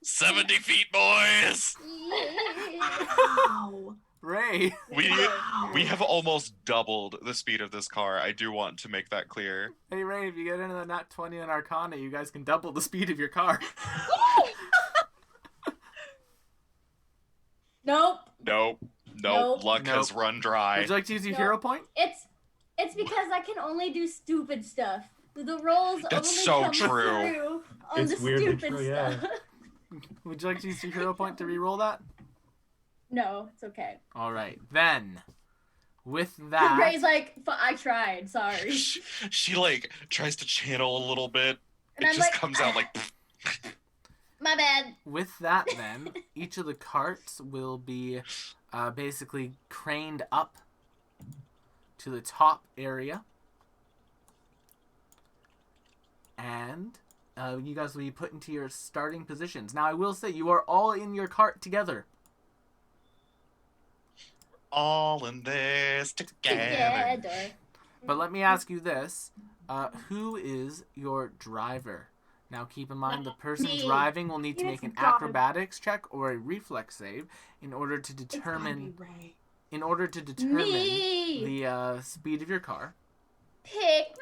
70 feet, boys. Wow. Ray. We have almost doubled the speed of this car. I do want to make that clear. Hey, Ray, if you get into the Nat 20 in Arcana, you guys can double the speed of your car. Nope. Nope. Nope. Luck has Nope. run dry. Would you like to use your No. hero point? It's because I can only do stupid stuff. The rolls That's only so come true. through on It's the weirdly stupid true, yeah. stuff. Would you like to use your hero point to re-roll that? No, it's okay. All right. Then, with that... Ray's like, I tried. Sorry. She like tries to channel a little bit. And It I'm just like, comes out like. My bad. With that, then, each of the carts will be basically craned up to the top area. And you guys will be put into your starting positions. Now, I will say, you are all in your cart together. All in this together. Together. But let me ask you this. Who is your driver? Now, keep in mind, the person Me. driving will need to It's make an gotta- acrobatics check or a reflex save in order to It's gotta be determine Me. the speed of your car. Pick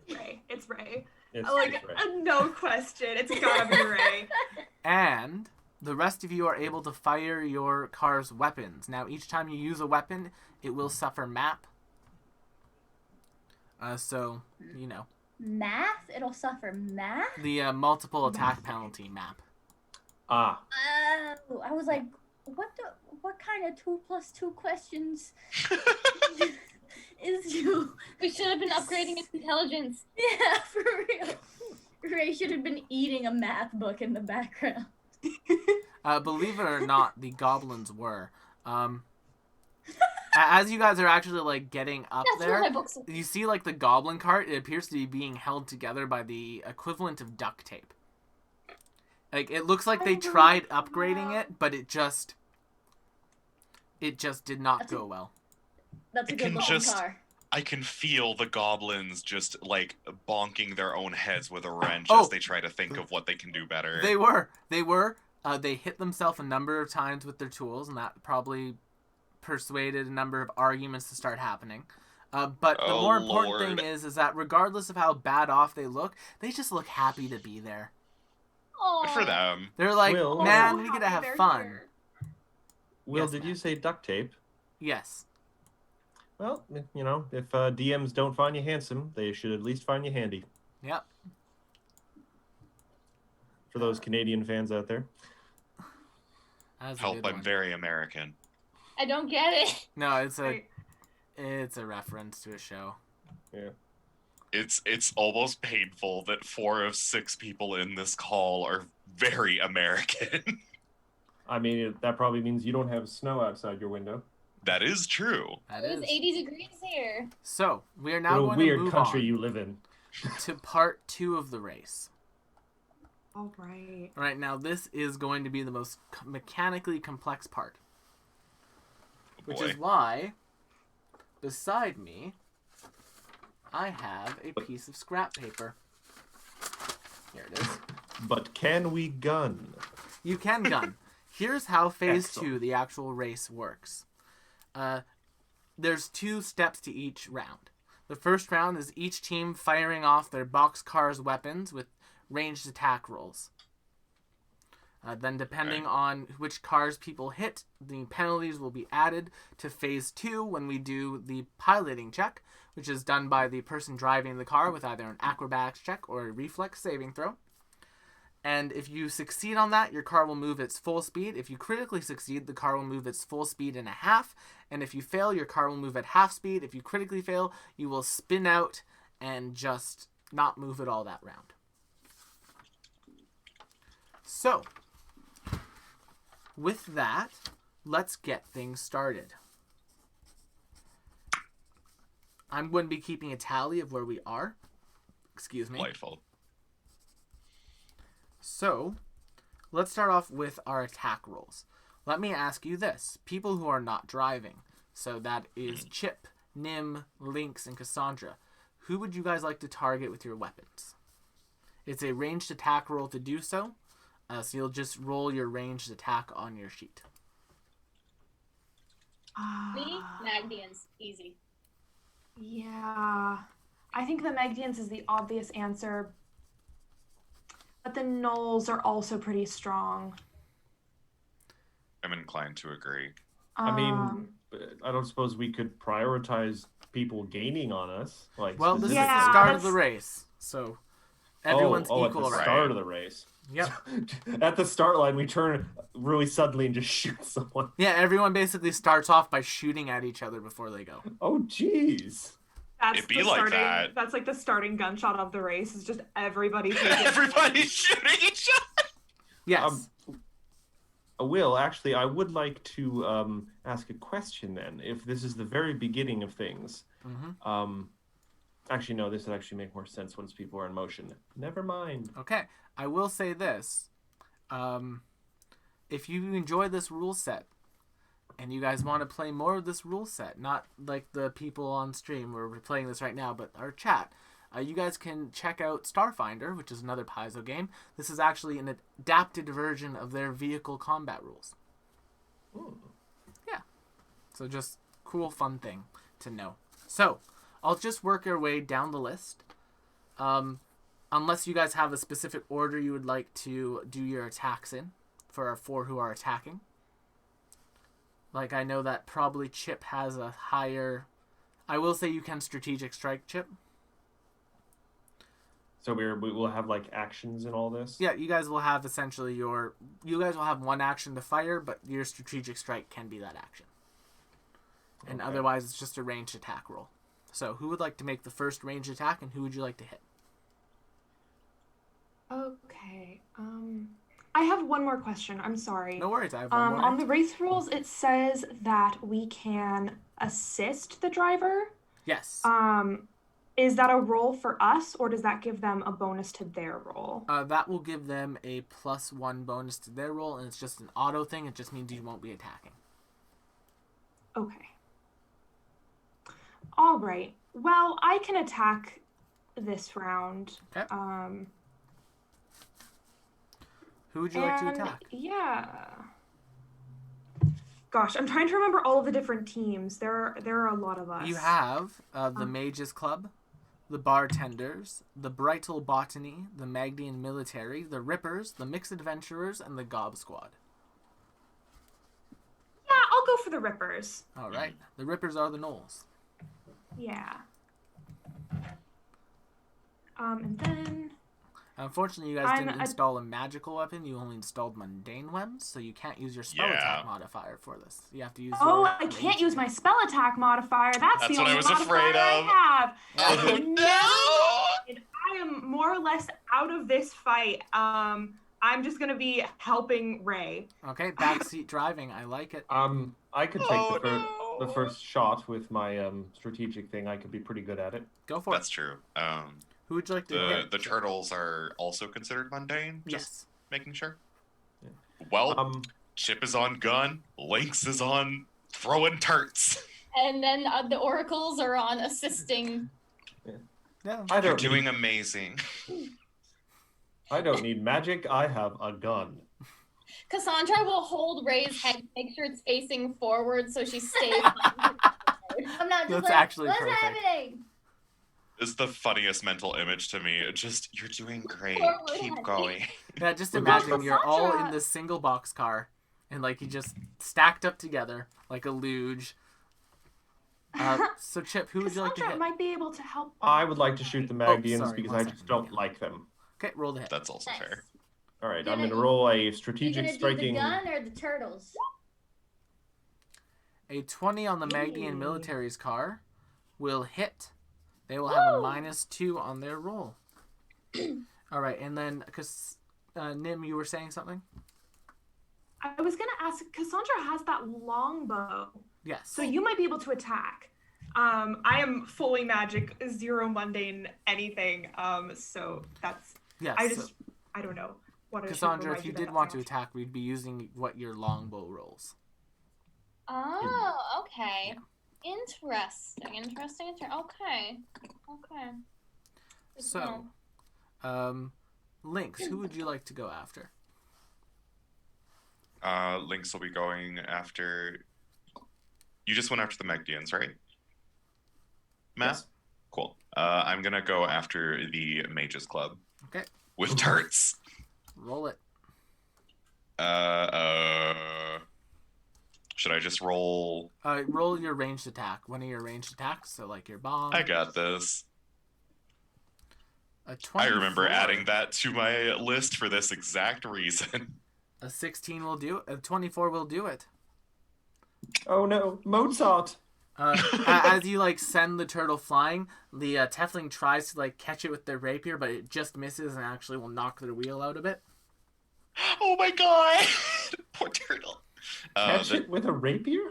me. Ray. It's Ray. It's Like, right. no question. It's gotta be Ray. And the rest of you are able to fire your car's weapons. Now, each time you use a weapon, it will suffer map. So, you know, Math? It'll suffer math? the multiple attack penalty map. Ah, Oh, I was like, what kind of 2 + 2 questions is you? We should have been upgrading its intelligence. Yeah, for real. Ray should have been eating a math book in the background. Believe it or not, the goblins were. As you guys are actually like getting up That's where there, my books. you see like the goblin cart. It appears to be being held together by the equivalent of duct tape. Like it looks like they tried upgrading it, but it just did not go well. That's a I good can looking just- car. I can feel the goblins just like bonking their own heads with a wrench Oh. as they try to think of what they can do better. They were. They hit themselves a number of times with their tools, and that probably persuaded a number of arguments to start happening. But the Oh, more important Lord. thing is that regardless of how bad off they look, they just look happy to be there. Good for them. They're like, Will- man, So we get to happy have they're fun. here. Will, Yes, did ma'am. you say duct tape? Yes. Well, you know, if DMs don't find you handsome, they should at least find you handy. Yep. For those Canadian fans out there. That's a Help, good I'm one. very American. I don't get it. No, it's a Right. reference to a show. It's almost painful that 4 of 6 people in this call are very American. I mean, that probably means you don't have snow outside your window. That is true. That It was is. 80 degrees here. So we are now What a going to weird move country on you live in. to part 2 of the race. All right. Right now, this is going to be the most mechanically complex part. Which Boy. is why, beside me, I have a piece of scrap paper. Here it is. But can we gun? You can gun. Here's how Phase Excellent. 2, the actual race, works. There's 2 steps to each round. The first round is each team firing off their boxcar's weapons with ranged attack rolls. Then depending on which cars people hit, the penalties will be added to Phase 2 when we do the piloting check, which is done by the person driving the car with either an acrobatics check or a reflex saving throw. And if you succeed on that, your car will move its full speed. If you critically succeed, the car will move its full speed in a half. And if you fail, your car will move at half speed. If you critically fail, you will spin out and just not move at all that round. So, with that, let's get things started. I'm going to be keeping a tally of where we are. Excuse me. Delightful. So, let's start off with our attack rolls. Let me ask you this. People who are not driving, so that is Chip, Nim, Lynx, and Cassandra. Who would you guys like to target with your weapons? It's a ranged attack roll to do so. So you'll just roll your ranged attack on your sheet. Me, Magdians, easy. Yeah. I think the Magdians is the obvious answer. But the Gnolls are also pretty strong. I'm inclined to agree. I mean, I don't suppose we could prioritize people gaining on us. Like, Well, this is specifically- the start of the race, so everyone's at equal the right. start of the race. Yep. At the start line, we turn really suddenly and just shoot someone. Yeah, everyone basically starts off by shooting at each other before they go. Oh, jeez. That's It'd be the like starting, that. That's like the starting gunshot of the race. Is just everybody taking Everybody's shooting each other. Yes. Will, actually, I would like to ask a question then. If this is the very beginning of things, actually, no, this would actually make more sense once people are in motion. Never mind. Okay, I will say this. If you enjoy this rule set, and you guys want to play more of this rule set, not like the people on stream where we're playing this right now, but our chat, you guys can check out Starfinder, which is another Paizo game. This is actually an adapted version of their vehicle combat rules. Yeah. So just cool, fun thing to know. So, I'll just work our way down the list. Unless you guys have a specific order you would like to do your attacks in for our 4 who are attacking. Like, I know that probably Chip has a higher... I will say you can strategic strike, Chip. So we will have like actions in all this. Yeah, you guys will have essentially your... You guys will have one action to fire, but your strategic strike can be that action. And Okay. otherwise, it's just a ranged attack roll. So, who would like to make the first ranged attack, and who would you like to hit? Okay. I have one more question. I'm sorry. No worries, I have one more. On the race rules, it says that we can assist the driver. Yes. Is that a roll for us, or does that give them a bonus to their roll? That will give them a +1 bonus to their roll, and it's just an auto thing. It just means you won't be attacking. Okay. All right. Well, I can attack this round. Okay. Who would you like to And, attack? Yeah. Gosh, I'm trying to remember all of the different teams. There are a lot of us. You have the Mages Club, the Bartenders, the Brightle Botany, the Magdian Military, the Rippers, the Mixed Adventurers, and the Gob Squad. Yeah, I'll go for the Rippers. All right. The Rippers are the Gnolls. Yeah. And then Unfortunately, you guys didn't I'm install a magical weapon. You only installed mundane ones, so you can't use your spell Yeah. attack modifier for this. You have to use. Oh, your I can't ranged use my spell attack modifier. That's the what I only was modifier afraid of. I have. Oh, no! I am more or less out of this fight. I'm just gonna be helping Ray. Okay, backseat driving. I like it. I could take Oh, the no. first shot with my strategic thing. I could be pretty good at it. Go for That's it. true. Who would you like to The hit? the turtles are also considered mundane. Just Yes. making sure. Well, Chip is on gun. Lynx is on throwing turts. And then the oracles are on assisting. Yeah. I You're don't doing need, amazing. I don't need magic. I have a gun. Cassandra will hold Ray's head, make sure it's facing forward so she stays. I'm not just That's like, actually what's perfect. happening? It's the funniest mental image to me. Just, you're doing great. Forward, Keep honey. going. Yeah, just Well, imagine you're all in Cassandra- this single box car, and like you just stacked up together like a luge. So Chip, who would you like to Cassandra hit? might be able to help. I would like to shoot the Magdians sorry, because one I second. just don't like them. Okay, roll the hit. That's also Nice. fair. All right, Gonna- I'm going to roll a You strategic gonna striking. do the gun or the turtles? A 20 on the Magdian Yay. military's car will hit. They will have a Woo! -2 on their roll. All right, and then because Nim, you were saying something? I was gonna ask. Cassandra has that longbow, Yes. so you might be able to attack. I am fully magic, 0 mundane, anything. So that's. Yes. I don't know what I should Cassandra, remind if you that did that's want to an attack, we'd be using what your longbow rolls. Oh, okay. Interesting. Okay. Good to So, know. Lynx, who would you like to go after? Lynx will be going after. You just went after the Megdians, right? Matt? Yes. Cool. I'm gonna go after the Mages Club. Okay. With darts. Roll it. Should I just roll? Roll your ranged attack. One of your ranged attacks, so like your bomb. I got this. A I 24. remember adding that to my list for this exact reason. A 16 will do it. A 24 will do it. Oh no, Mozart! As you like send the turtle flying, the Tefling tries to like catch it with their rapier, but it just misses and actually will knock their wheel out a bit. Oh my god! Poor turtle. Catch it with a rapier?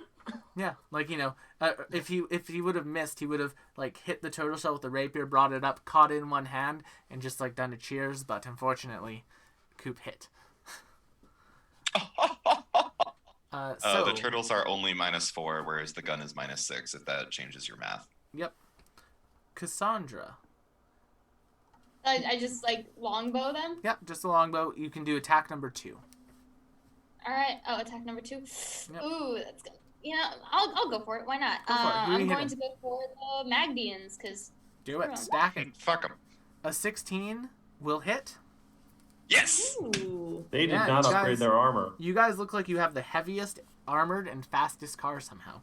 Yeah, like if he would have missed, he would have like hit the turtle shell with the rapier, brought it up, caught it in one hand, and just like done a cheers. But unfortunately, Coop hit. So the turtles are only -4, whereas the gun is -6. If that changes your math. Yep. Cassandra. I just like longbow them. Yep, just a longbow. You can do attack number 2. All right. Oh, attack number 2. Yep. Ooh, that's good. Yeah, I'll go for it. Why not? Go for it. Who are you I'm going hitting? to go for the Magdians because Do it. Stack it. Fuck them. A 16 will hit. Yes. Ooh. They did Yeah, not you upgrade guys- their armor. You guys look like you have the heaviest armored and fastest car somehow.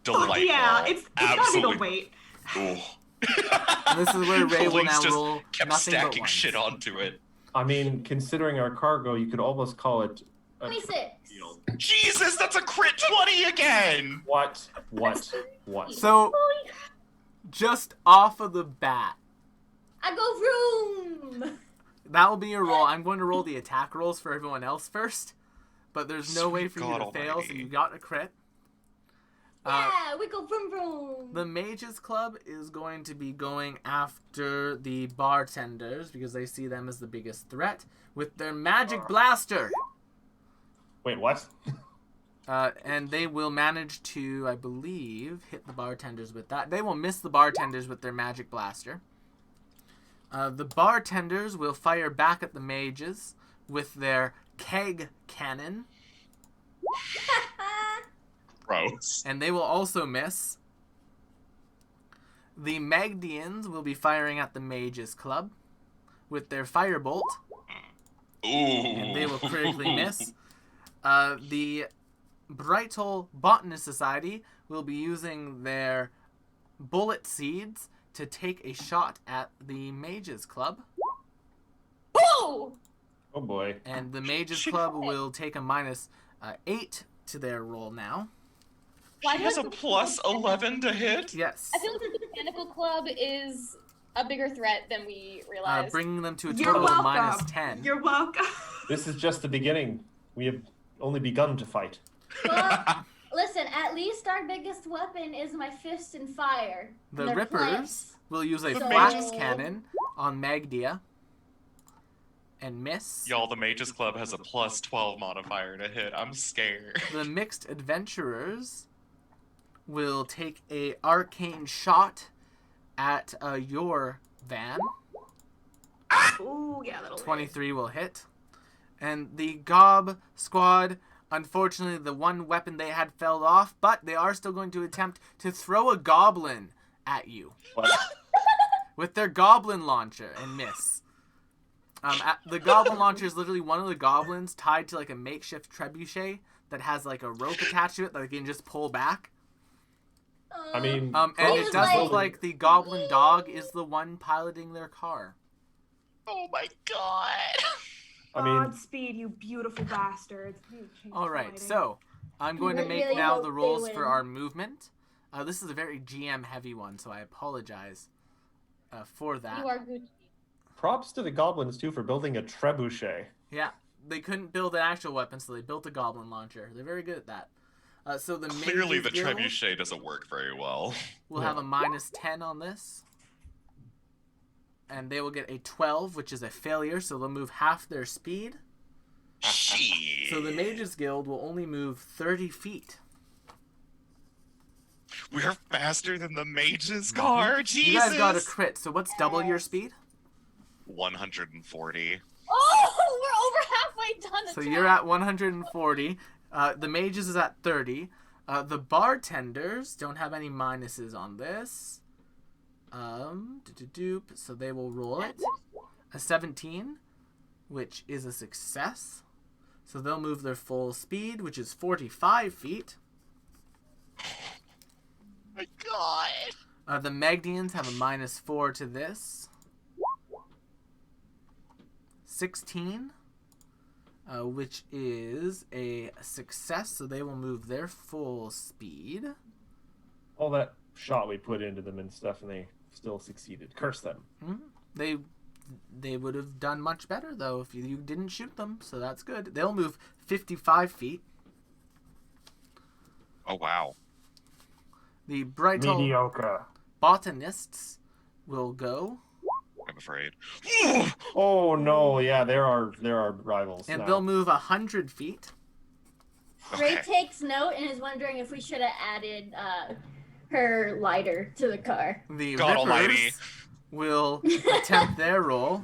Delightful. Yeah, it's gotta be Absolutely. the weight. Ooh. And this is where Ray will Lynx now just roll kept nothing but stacking ones. shit onto it. I mean, considering our cargo, you could almost call it a 26. Jesus, that's a crit 20 again! What? So, just off of the bat, I go vroom. that will be your roll. I'm going to roll the attack rolls for everyone else first, but there's no way Sweet for you God to fail, so almighty. you got a crit. Yeah, we go vroom vroom. The Mages Club is going to be going after the bartenders because they see them as the biggest threat with their magic blaster. Wait, what? And they will manage to, I believe, hit the bartenders with that. They will miss the bartenders with their magic blaster. The bartenders will fire back at the mages with their keg cannon, Gross. and they will also miss. The Magdians will be firing at the Mages Club with their firebolt, Ooh. and they will critically miss. The Brighthole Botanist Society will be using their bullet seeds to take a shot at the Mages Club, Whoa! Oh boy. and the Mages Club will take a -8 to their roll now. Why She has does a the- +11 to hit? Yes. I feel like the Botanical Club is a bigger threat than we realized. Bringing them to a You're total of welcome. -10. You're welcome. This is just the beginning. We have only begun to fight. Well, listen, at least our biggest weapon is my fist and fire. The And they're Rippers plants. will use a So- flax cannon on Magdia and miss. Y'all, the Mages Club has a +12 modifier to hit. I'm scared. The Mixed Adventurers will take a arcane shot at your van. Ooh, yeah, that'll hit. 23 will hit. And the Gob squad, unfortunately, the one weapon they had fell off, but they are still going to attempt to throw a goblin at you What? with their goblin launcher and miss. The goblin launcher is literally one of the goblins tied to like a makeshift trebuchet that has like a rope attached to it that they can just pull back. I mean, And Probably it does look like- like the goblin dog is the one piloting their car. Oh my god. I mean, Godspeed, you beautiful bastards. I need to change All the right, lighting. so I'm going to make Really now hope the they rules for win. our movement. This is a very GM heavy one, so I apologize for that. You are Gucci. props to the goblins too for building a trebuchet. Yeah, they couldn't build an actual weapon, so they built a goblin launcher. They're very good at that. So the Clearly, Mages the Guild trebuchet doesn't work very well. will have a -10 on this. And they will get a 12, which is a failure, so they'll move half their speed. Shit. So the Mages Guild will only move 30 feet. We're faster than the mages car. Jesus. You guys got a crit, so what's double your speed? 140. Oh, we're over halfway done. So you're at 140. The Mages is at 30. The Bartenders don't have any minuses on this. So they will roll it. A 17, which is a success. So they'll move their full speed, which is 45 feet. My God. The Magdians have a -4 to this. 16, which is a success, so they will move their full speed. All that shot we put into them and stuff, and they still succeeded. Curse them. They would have done much better, though, if you didn't shoot them, so that's good. They'll move 55 feet. Oh, wow. The Brightal Mediocre. Botanists will go, I'm afraid. Oh no, yeah, there are rivals. and now. they'll move 100 feet. Ray Okay. takes note and is wondering if we should have added her lighter to the car. The God Rippers almighty. will attempt their roll,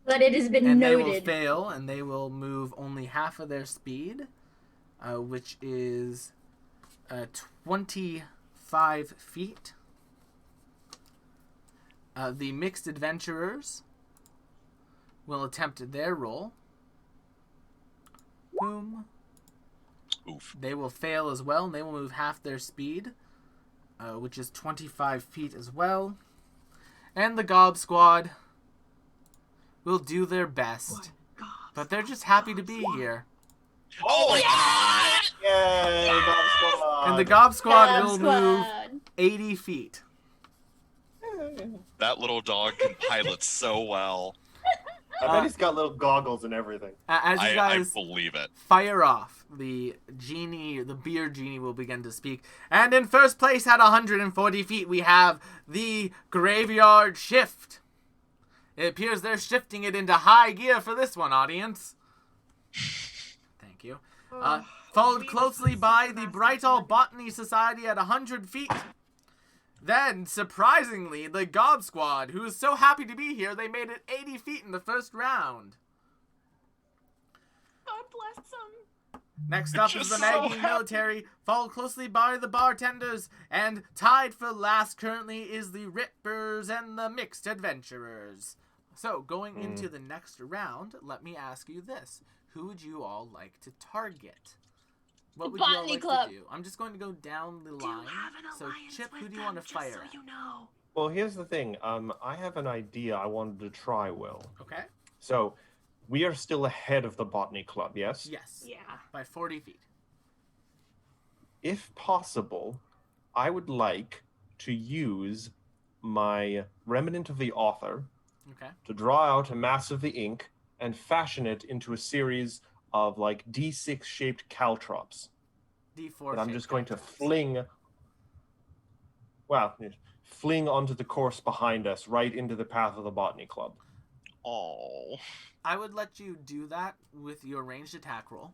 But it has been and they will noted. fail, and they will move only half of their speed, which is 25 feet. The Mixed Adventurers will attempt their roll. Boom. Oof. They will fail as well, and they will move half their speed, which is 25 feet as well. And the Gob Squad will do their best, but they're just happy to be here. Oh my God! Yay, Gob Squad! And the Gob Squad Gob will Squad. move 80 feet. That little dog can pilot so well. I bet he's got little goggles and everything. As you I guys believe it. fire off, the beer genie will begin to speak. And in first place at 140 feet, we have the Graveyard Shift. It appears they're shifting it into high gear for this one, audience. Thank you. Followed closely by the Brightal Botany Society at 100 feet. Then, surprisingly, the Gob Squad, who is so happy to be here, they made it 80 feet in the first round. God bless them. Next up is Just the so Maggie happy. Military, followed closely by the Bartenders, and tied for last currently is the Rippers and the Mixed Adventurers. So, going into the next round, let me ask you this. Who would you all like to target? What would you all Botany like Club. to do? I'm just going to go down the Do line. have an So, alliance Chip, with who do you them, want to just fire so at? you know. Well, here's the thing. I have an idea I wanted to try, Will. Okay? So, we are still ahead of the Botany Club, yes? Yes. Yeah. By 40 feet. If possible, I would like to use my Remnant of the Author Okay. to draw out a mass of the ink and fashion it into a series of like D6 shaped caltrops D4. that I'm shape just going to caltrops. fling onto the course behind us right into the path of the Botany Club. Oh. I would let you do that with your ranged attack roll.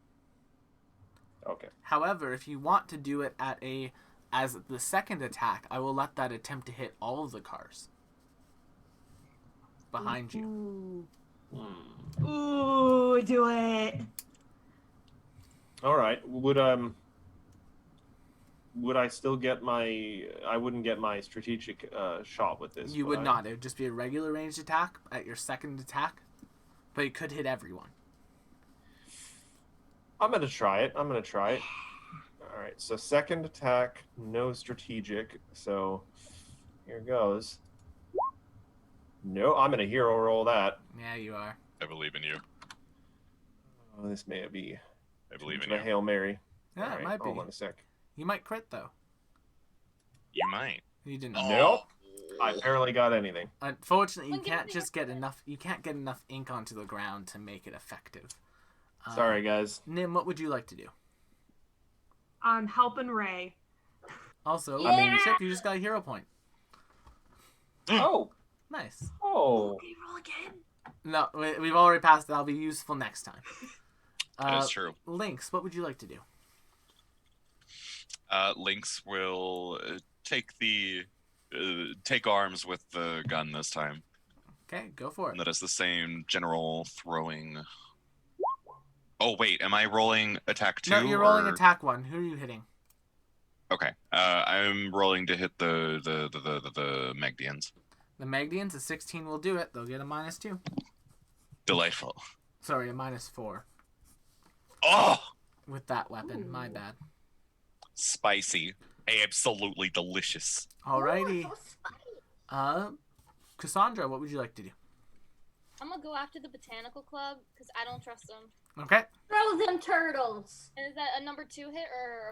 Okay. However, if you want to do it as the second attack, I will let that attempt to hit all of the cars behind you. Ooh, do it. All right. Would I still get my? I wouldn't get my strategic shot with this. You would I? not. It would just be a regular ranged attack at your second attack, but it could hit everyone. I'm gonna try it. All right. So second attack, no strategic. So here goes. No, I'm gonna hero roll that. Yeah, you are. I believe in you. Oh, this may be I believe in a you. Hail Mary. Yeah, All it right, might be. hold on a sec. You might crit though. You might. You didn't. Nope. I barely got anything. Unfortunately, you Well, give can't me just get enough. You can't get enough ink onto the ground to make it effective. Sorry, guys. Nim, what would you like to do? Helping Ray. Also, Yeah! Chip, you just got a hero point. Oh, Nice. oh. Okay, roll again. No, we've already passed. That'll be useful next time. That is true. Lynx, what would you like to do? Lynx will take arms with the gun this time. Okay, go for And it. that is the same general throwing. Oh wait, am I rolling attack 2? No, you're rolling or... attack 1. Who are you hitting? Okay. I'm rolling to hit the Magdians. The Magdians, a 16 will do it. They'll get a -2. Delightful. Sorry, a -4 Oh, with that weapon. Ooh. My bad. spicy. Absolutely delicious. Alrighty. Oh, so spicy. Cassandra, what would you like to do? I'm gonna go after the botanical club because I don't trust them. Okay. Throw them turtles. And is that a number 2 hit or?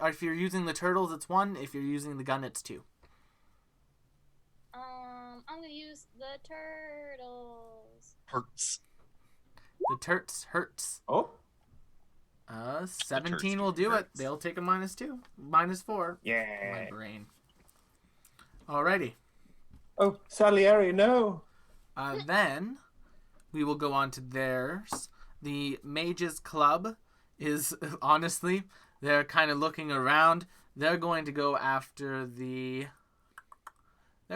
If you're using the turtles, it's 1. If you're using the gun, it's 2. I'm gonna use the turtles. Hurts. The turts hurts. Oh, 17 will do it. hurts. They'll take a -2. -4. My yeah. brain. Alrighty. Oh, Salieri, no. Then we will go on to theirs. The Mages Club is honestly, they're kind of looking around. They're going to go after They're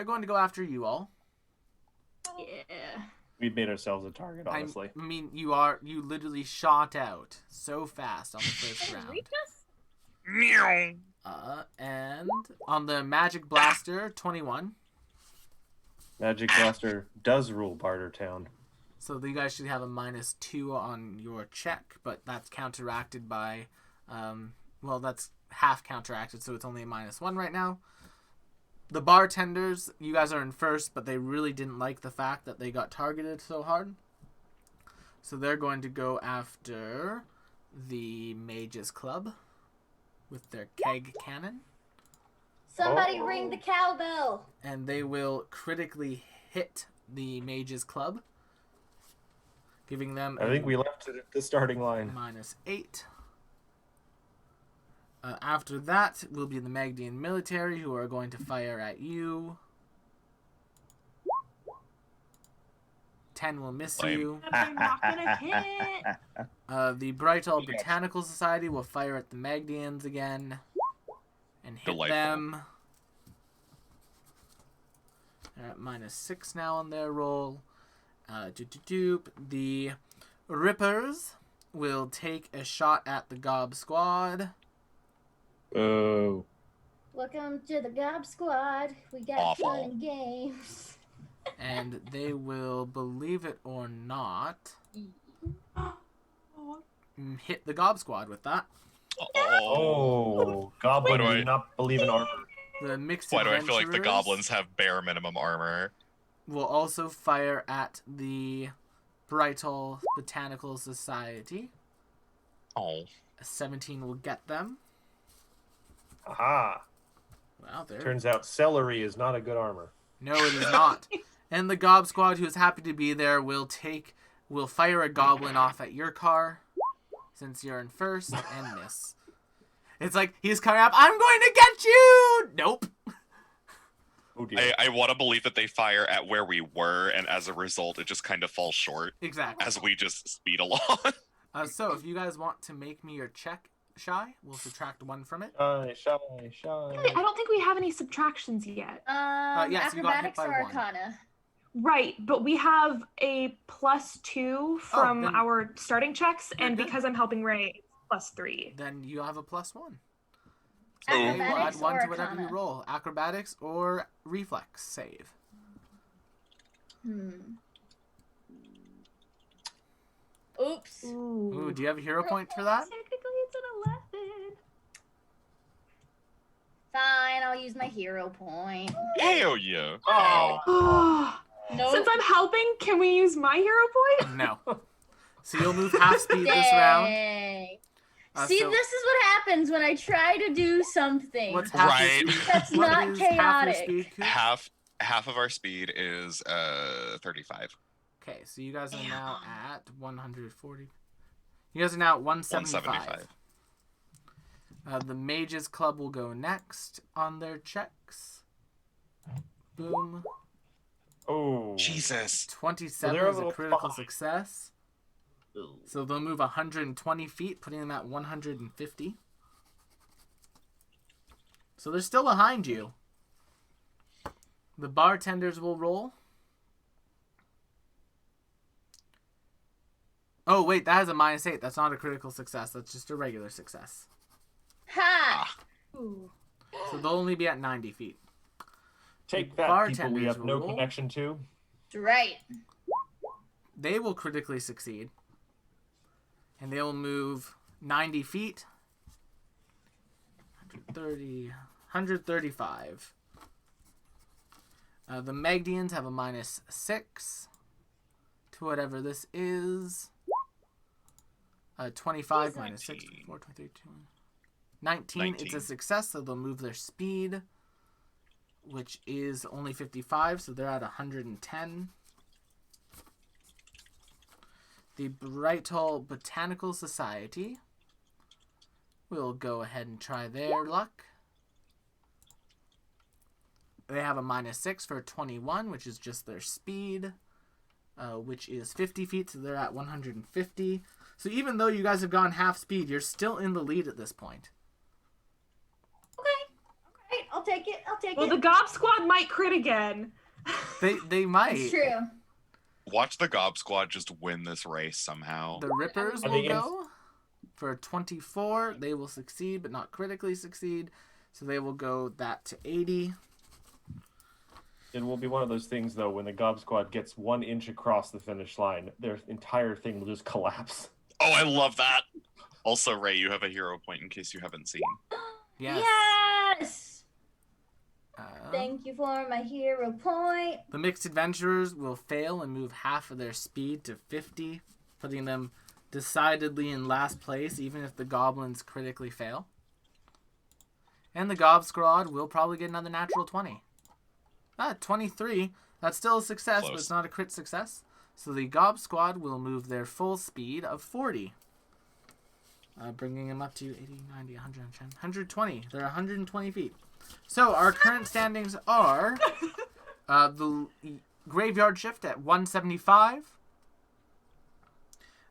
going to go after you all. Yeah. We've made ourselves a target, honestly. I mean, you literally shot out so fast on the first Can it round. reach us? Meow. And on the Magic Blaster, 21. Magic Blaster does rule Bartertown. So you guys should have a -2 on your check, but that's counteracted by, that's half counteracted, so it's only a -1 right now. The bartenders, you guys are in first, but they really didn't like the fact that they got targeted so hard. So they're going to go after the Mages Club with their keg cannon. Somebody Oh. ring the cowbell. And they will critically hit the Mages Club, giving them I think we left it at the starting line. -8. After that will be the Magdian military, who are going to fire at you. 10 will miss Lame. you. They're not gonna hit. The Brightall Botanical Society will fire at the Magdians again and hit Delightful. them. They're at -6 now on their roll. The Rippers will take a shot at the Gob Squad. Oh. Welcome to the Gob Squad. We got Awful. fun and games. And they will, believe it or not, hit the Gob Squad with that. Oh, Goblin Why do I- do not believe in armor. The Mixed Why do I feel like the Adventurers goblins have bare minimum armor? will also fire at the Brightall Botanical Society. Oh. A 17 will get them. Aha. Wow, there. Turns out celery is not a good armor. No, it is not. And the Gob Squad, who is happy to be there, will fire a goblin off at your car, since you're in first, and miss. It's like, he's coming up, I'm going to get you! Nope. Oh dear. I want to believe that they fire at where we were, and as a result, it just kind of falls short Exactly. as we just speed along. So, if you guys want to make me your check, Shy, we'll subtract 1 from it. Shy. I don't think we have any subtractions yet. Yes, you got hit Acrobatics by or 1. Arcana? Right, but we have a +2 from then- our starting checks, and good. because I'm helping Ray, it's +3. Then you have a +1. Oh. Okay, we'll add Acrobatics 1 or to whatever you Arcana? roll. Acrobatics or reflex save. Oops. Ooh, do you have a hero point for that? Technically, it's an 11. Fine, I'll use my hero point. Hell yeah. Oh. Nope. Since I'm helping, can we use my hero point? No. So you'll move half speed this round. Dang. So This is what happens when I try to do something. what's half your Right. speed? That's What not is half your chaotic. speed, Coop? Half of our speed is 35. Okay, so you guys are now at 140. You guys are now at 175. 175. The Mages Club will go next on their checks. Boom. Oh. Jesus. 27 they're a is a little critical behind. success. So they'll move 120 feet, putting them at 150. So they're still behind you. The bartenders will roll. Oh, wait, that has a -8. That's not a critical success. That's just a regular success. Ha! Ooh. So they'll only be at 90 feet. Take that, people we Bartenders have no roll. connection to. Right. They will critically succeed. And they will move 90 feet. 130, 135. The Magdians have a -6 to whatever this is. 25 minus 6, 24, 23, 19. It's a success, so they'll move their speed, which is only 55, so they're at 110. The Brighthall Botanical Society will go ahead and try their luck. They have a -6 for 21, which is just their speed, which is 50 feet, so they're at 150. So even though you guys have gone half speed, you're still in the lead at this point. Okay. Alright, I'll take it. Well, the Gob Squad might crit again. They might. It's true. Watch the Gob Squad just win this race somehow. The Rippers Are will they go for 24. They will succeed, but not critically succeed. So they will go that to 80. It will be one of those things, though, when the Gob Squad gets 1 inch across the finish line, their entire thing will just collapse. Oh, I love that. Also, Ray, you have a hero point in case you haven't seen. Yes. Yes! Uh, Thank you for my hero point. The Mixed Adventurers will fail and move half of their speed to 50, putting them decidedly in last place, even if the Goblins critically fail. And the Gob Squad will probably get another natural 20. 23. That's still a success, but Close. it's not a crit success. So the Gob Squad will move their full speed of 40. Bringing them up to 80, 90, 110, 120. They're 120 feet. So our current standings are the Graveyard Shift at 175.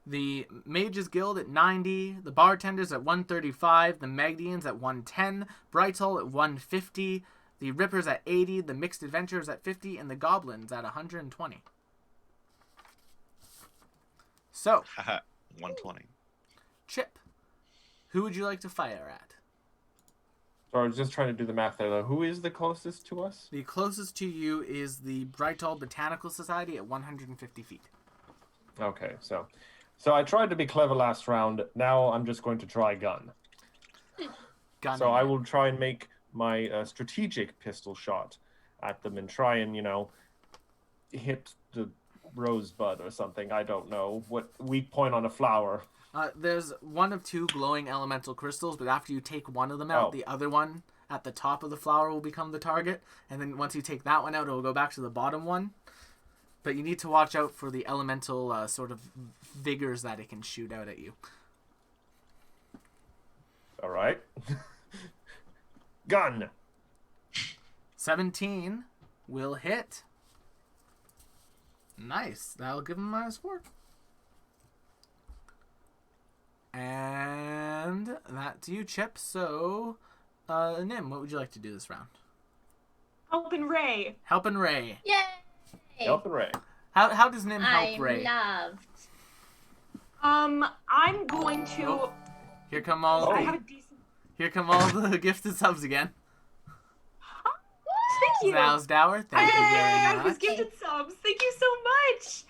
The Mages Guild at 90. The Bartenders at 135. The Magdians at 110. Brighthall at 150. The Rippers at 80. The Mixed Adventurers at 50. And the Goblins at 120. So, Haha, 120. Chip, who would you like to fire at? So I was just trying to do the math there, though. Who is the closest to us? The closest to you is the Brighthall Botanical Society at 150 feet. Okay, so I tried to be clever last round. Now I'm just going to try gun. Gun So in I hand. will try and make my strategic pistol shot at them and try and, hit the rosebud or something. I don't know. What weak point on a flower. There's one of 2 glowing elemental crystals, but after you take one of them out, Oh. the other one at the top of the flower will become the target. And then once you take that one out, it will go back to the bottom one. But you need to watch out for the elemental sort of vigors that it can shoot out at you. All right. Gun. 17 will hit. Nice. That'll give him -4. And that's you, Chip. So, Nim, what would you like to do this round? Helping Ray. Helping Ray. Yay! Help and Ray. How does Nim help I'm Ray? loved. I'm going to. Oh. Here come all I the, have a decent. here come all the gifted subs again. Thank you. Zalsdower, thank you Hey, very I was much. gifted subs. Thank you so much.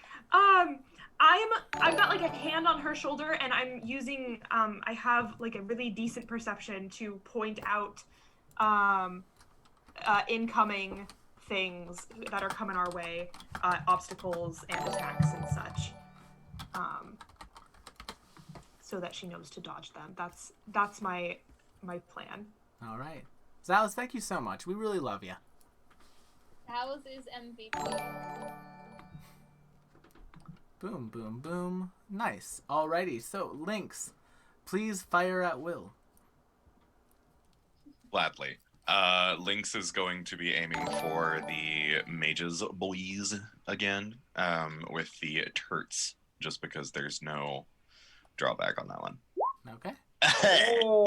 I've got like a hand on her shoulder, and I'm using I have like a really decent perception to point out incoming things that are coming our way, obstacles and attacks and such, so that she knows to dodge them. That's my plan. All right. Zalus, thank you so much. We really love you. Dallas is MVP. Boom, boom, boom. Nice. Alrighty. So, Lynx, please fire at will. Gladly. Lynx is going to be aiming for the mages boys again, with the turts, just because there's no drawback on that one. Okay. Oh,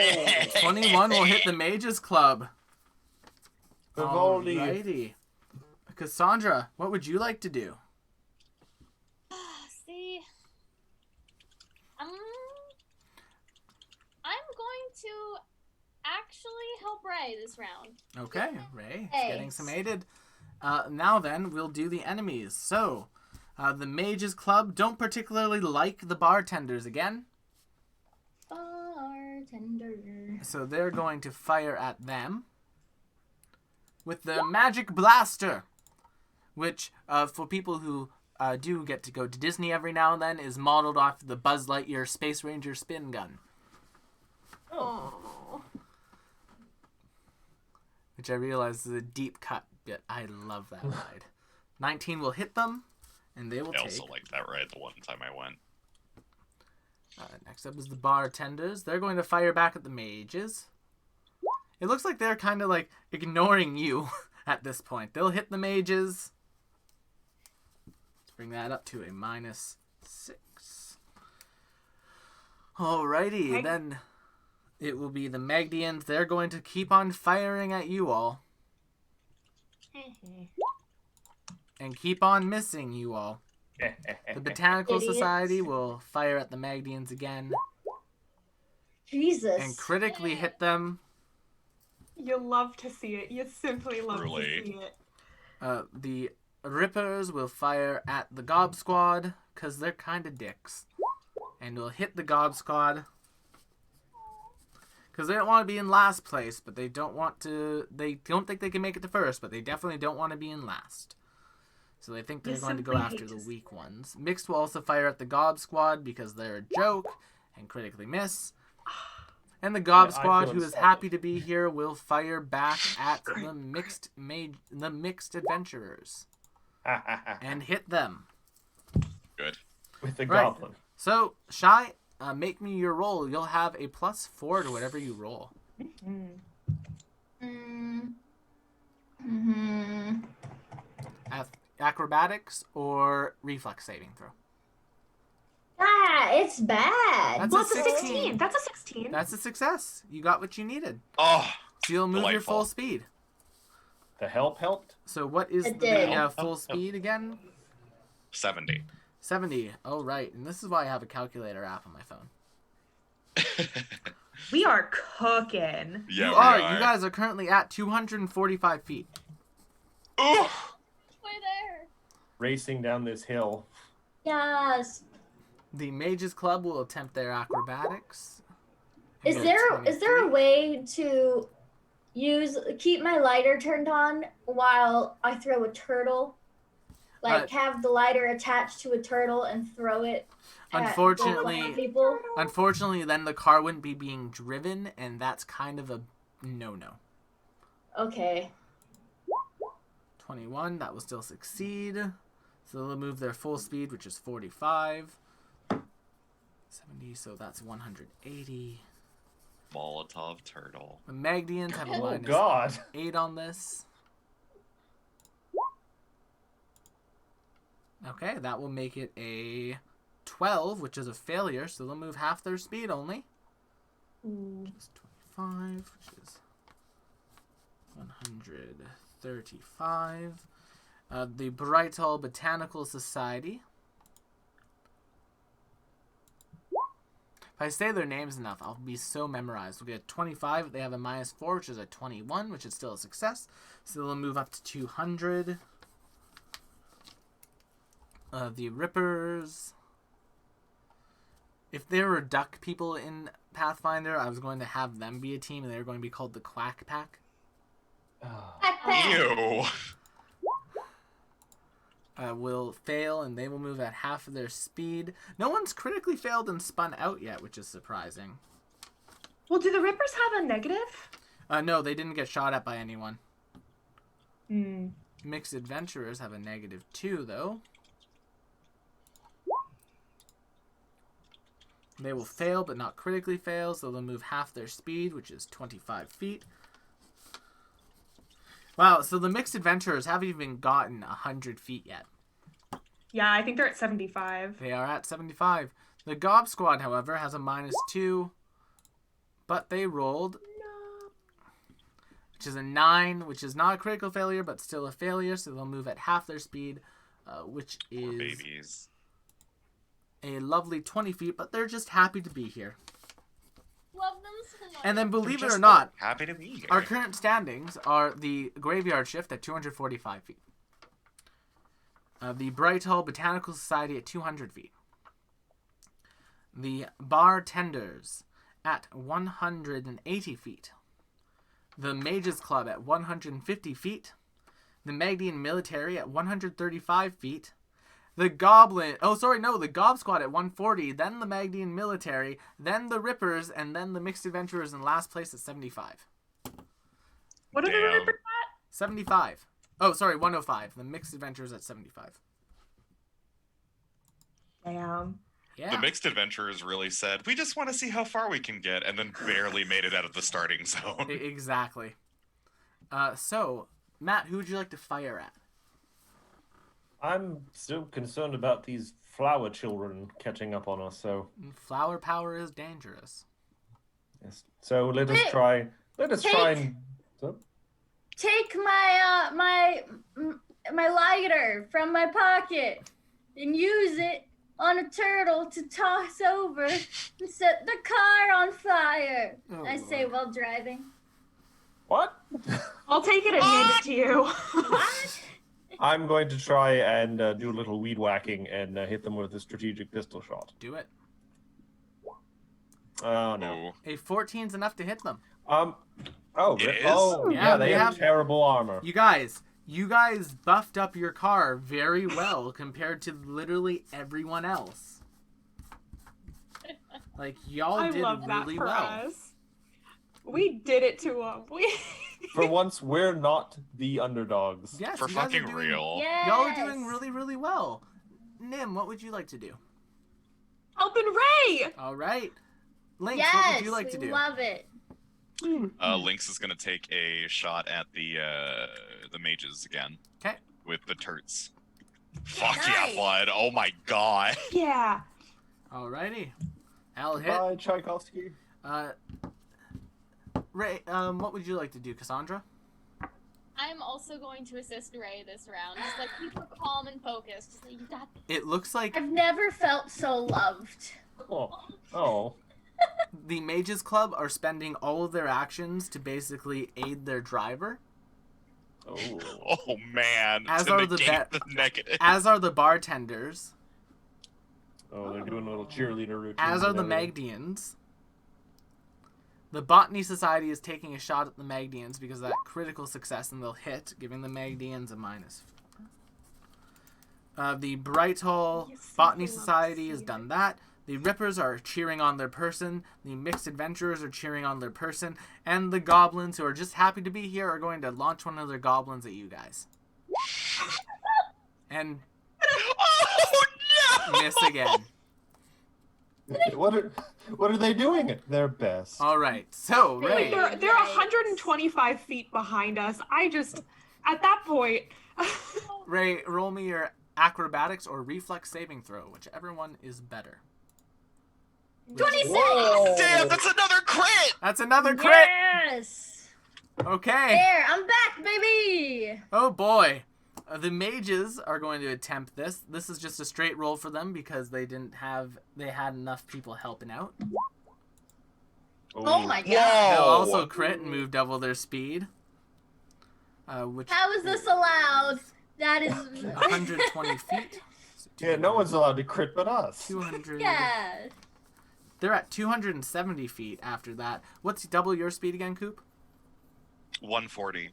21 will hit the Mages Club. Vivaldi. Alrighty. Cassandra, what would you like to do? See, I'm going to actually help Ray this round. Okay, Ray, Thanks. getting some aided. Now then, we'll do the enemies. So, the Mages Club don't particularly like the bartenders again, Bartender. so they're going to fire at them with the Magic Blaster, which, for people who do get to go to Disney every now and then, is modeled off the Buzz Lightyear Space Ranger spin gun, Oh. which I realize is a deep cut bit. I love that ride. 19 will hit them, and they will I take. also liked that ride the one time I went. Next up is the bartenders. They're going to fire back at the mages. It looks like they're kind of like ignoring you at this point. They'll hit the mages. Let's bring that up to a -6. Alrighty, Okay. then it will be the Magdians. They're going to keep on firing at you all and keep on missing you all. The Botanical Idiots. Society will fire at the Magdians again Jesus. and critically hit them. You love to see it. You simply love Truly. to see it. The Rippers will fire at the Gob Squad because they're kind of dicks. And will hit the Gob Squad because they don't want to be in last place, but they don't want to. They don't think they can make it to first, but they definitely don't want to be in last. So they think they're You going to go simply after hate the to weak ones. Mixed will also fire at the Gob Squad because they're a joke and critically miss. And the Gob Yeah, I Squad, feel who is insulted. happy to be here, will fire back at the mixed adventurers and hit them. Good. With the Right. goblin. So, Shy, make me your roll. You'll have a +4 to whatever you roll. Acrobatics or reflex saving throw. Ah, it's bad. That's Well, a it's a 16. 16. That's a 16. That's a success. You got what you needed. Oh, So you'll move your Delightful. full speed. The help helped. So what is It the did. full speed again? 70. 70. Oh, right. And this is why I have a calculator app on my phone. We are cooking. Yeah, you we are. are. You guys are currently at 245 feet. Ooh! Way there. Racing down this hill. Yes. The Mages Club will attempt their acrobatics. and Is get there a 23. way to keep my lighter turned on while I throw a turtle? Like have the lighter attached to a turtle and throw it at Unfortunately- people? Unfortunately, then the car wouldn't be being driven, and that's kind of a no-no. Okay. 21, that will still succeed. So they'll move their full speed, which is 45. 70, so that's 180. Molotov turtle. The Magdians have a Oh God. -8 on this. Okay, that will make it a 12, which is a failure, so they'll move half their speed only. Just 25, which is 135. The Brighthall Botanical Society. If I say their names enough, I'll be so memorized. We'll get a 25. They have a -4, which is a 21, which is still a success. So they'll move up to 200. The Rippers. If there were duck people in Pathfinder, I was going to have them be a team, and they were going to be called the Quack Pack. Oh. Backpack. Ew. will fail, and they will move at half of their speed. No one's critically failed and spun out yet, which is surprising. Well, do the Rippers have a negative? No, they didn't get shot at by anyone. Hmm. Mixed Adventurers have a -2, though. They will fail, but not critically fail, so they'll move half their speed, which is 25 feet. Wow, so the Mixed Adventurers haven't even gotten 100 feet yet. Yeah, I think they're at 75. They are at 75. The Gob Squad, however, has a -2, but they rolled, which is a 9, which is not a critical failure, but still a failure, so they'll move at half their speed, which Poor is babies. a lovely 20 feet, but they're just happy to be here. Love them so much. And then, believe it or Just not, happy to be here. our current standings are the Graveyard Shift at 245 feet. The Bright Hall Botanical Society at 200 feet. The Bartenders at 180 feet. The Mages Club at 150 feet. The Magdian Military at 135 feet. The the Gob Squad at 140, then the Magdian Military, then the Rippers, and then the Mixed Adventurers in last place at 75. What are the Damn. Rippers 75. Oh, sorry, 105. The Mixed Adventurers at 75. at? Damn. Yeah. The Mixed Adventurers really said, we just want to see how far we can get, and then barely made it out of the starting zone. Exactly. So, Matt, who would you like to fire at? I'm still concerned about these flower children catching up on us. So Flower power is dangerous. yes. So let us Hey, try. Let us try take- and. So, Take my my lighter from my pocket and use it on a turtle to toss over and set the car on fire. Oh, I say Lord. while driving. what? I'll take it and hand it to you. What? I'm going to try and do a little weed whacking and hit them with a strategic pistol shot. Do it. Oh no. Ooh. A 14's enough to hit them. Oh. It is? Oh Yeah, yeah. they They have have- terrible armor. You guys buffed up your car very well compared to literally everyone else. Like, y'all I did love that really for well. us. We did it to them. For once, we're not the underdogs. Yes, For you guys are fucking doing- real. Yes. Y'all are doing really, really well. Nim, what would you like to do? Helping Ray! All right. Lynx, Yes, what would you like to we do? love it. Lynx is gonna take a shot at the mages again. 'Kay. With the turts. Fuck Nice. yeah, Flood. Oh my god. Yeah. Alrighty. I'll hit. Bye, Tchaikovsky. Ray, what would you like to do, Cassandra? I'm also going to assist Ray this round. Just like keep her calm and focused. Just like you got this. It looks like I've never felt so loved. Oh. the Mages Club are spending all of their actions to basically aid their driver, Oh. Oh man. As to are the negate the negative. as are the bartenders, Oh, they're doing a little cheerleader routine. as are the and everything. Magdians. The Botany Society is taking a shot at the Magdians because of that critical success, and they'll hit, giving the Magdians a -4. The Bright Hall Yes, Botany I love to Society see has it. done that. The Rippers are cheering on their person. The Mixed Adventurers are cheering on their person. And the Goblins, who are just happy to be here, are going to launch one of their goblins at you guys. And Oh no! miss again. What are they doing? Their best. All right. So, Wait, Ray. They're 125 feet behind us. I just, at that point. Ray, roll me your acrobatics or reflex saving throw, whichever one is better. 26! Whoa. Damn, that's another crit! That's another crit. Yes! Okay. There, I'm back, baby! Oh boy. The mages are going to attempt this. This is just a straight roll for them because they had enough people helping out. Oh my god. They'll Whoa. also crit and move double their speed. Which How is this allowed? That is. 120 feet. So Yeah, no one's allowed to crit but us. 200. Yeah. They're at 270 feet after that. What's double your speed again, Coop? 140.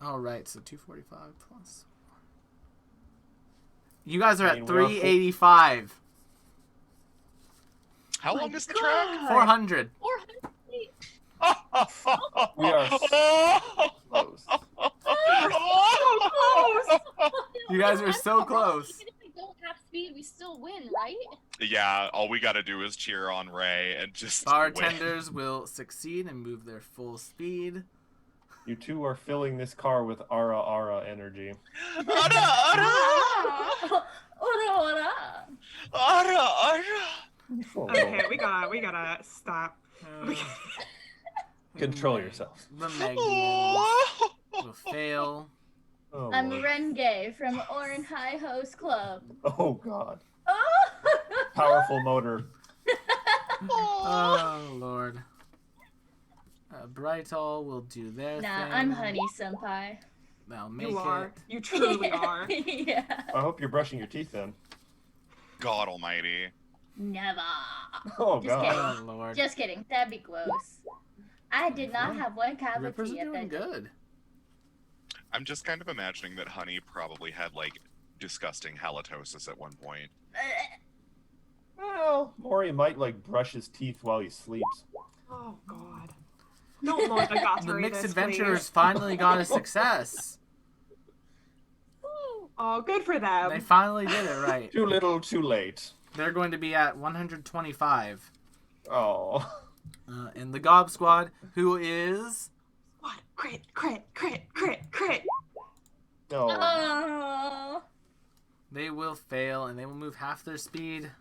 All right, so 245 plus. You guys are I at mean, we're all 385. How my long is the track? 400. 400 feet. We are close. You guys are so close. Even if we don't have speed, we still win, right? Yeah, all we gotta do is cheer on Ray and just win. Bartenders will succeed and move their full speed. You two are filling this car with Ara energy. Ora. Okay, we gotta stop. Control yourself. The Magdians will fail. Oh, I'm Lord. Renge from Orin High Host Club. Oh, God. Oh! Powerful motor. Oh, Lord. Brightall will do their Nah, thing. I'm Honey Senpai. They'll make You are. it. You truly are. Yeah. I hope you're brushing your teeth then. God almighty. Never. Oh, Just God. kidding. Oh, Lord. Just kidding. That'd be gross. I did not have one Rippers cavity are at doing that. good. I'm just kind of imagining that Honey probably had like disgusting halitosis at one point. Well, Maury might, like, brush his teeth while he sleeps. Oh God. Don't Lord Agatha The mixed this, adventurers please. finally got a success. Oh, good for them. They finally did it right. Too little, too late. They're going to be at 125. Oh. And the Gob Squad, who is... What? Crit, crit, crit, crit, crit. No. Oh. They will fail, and they will move half their speed.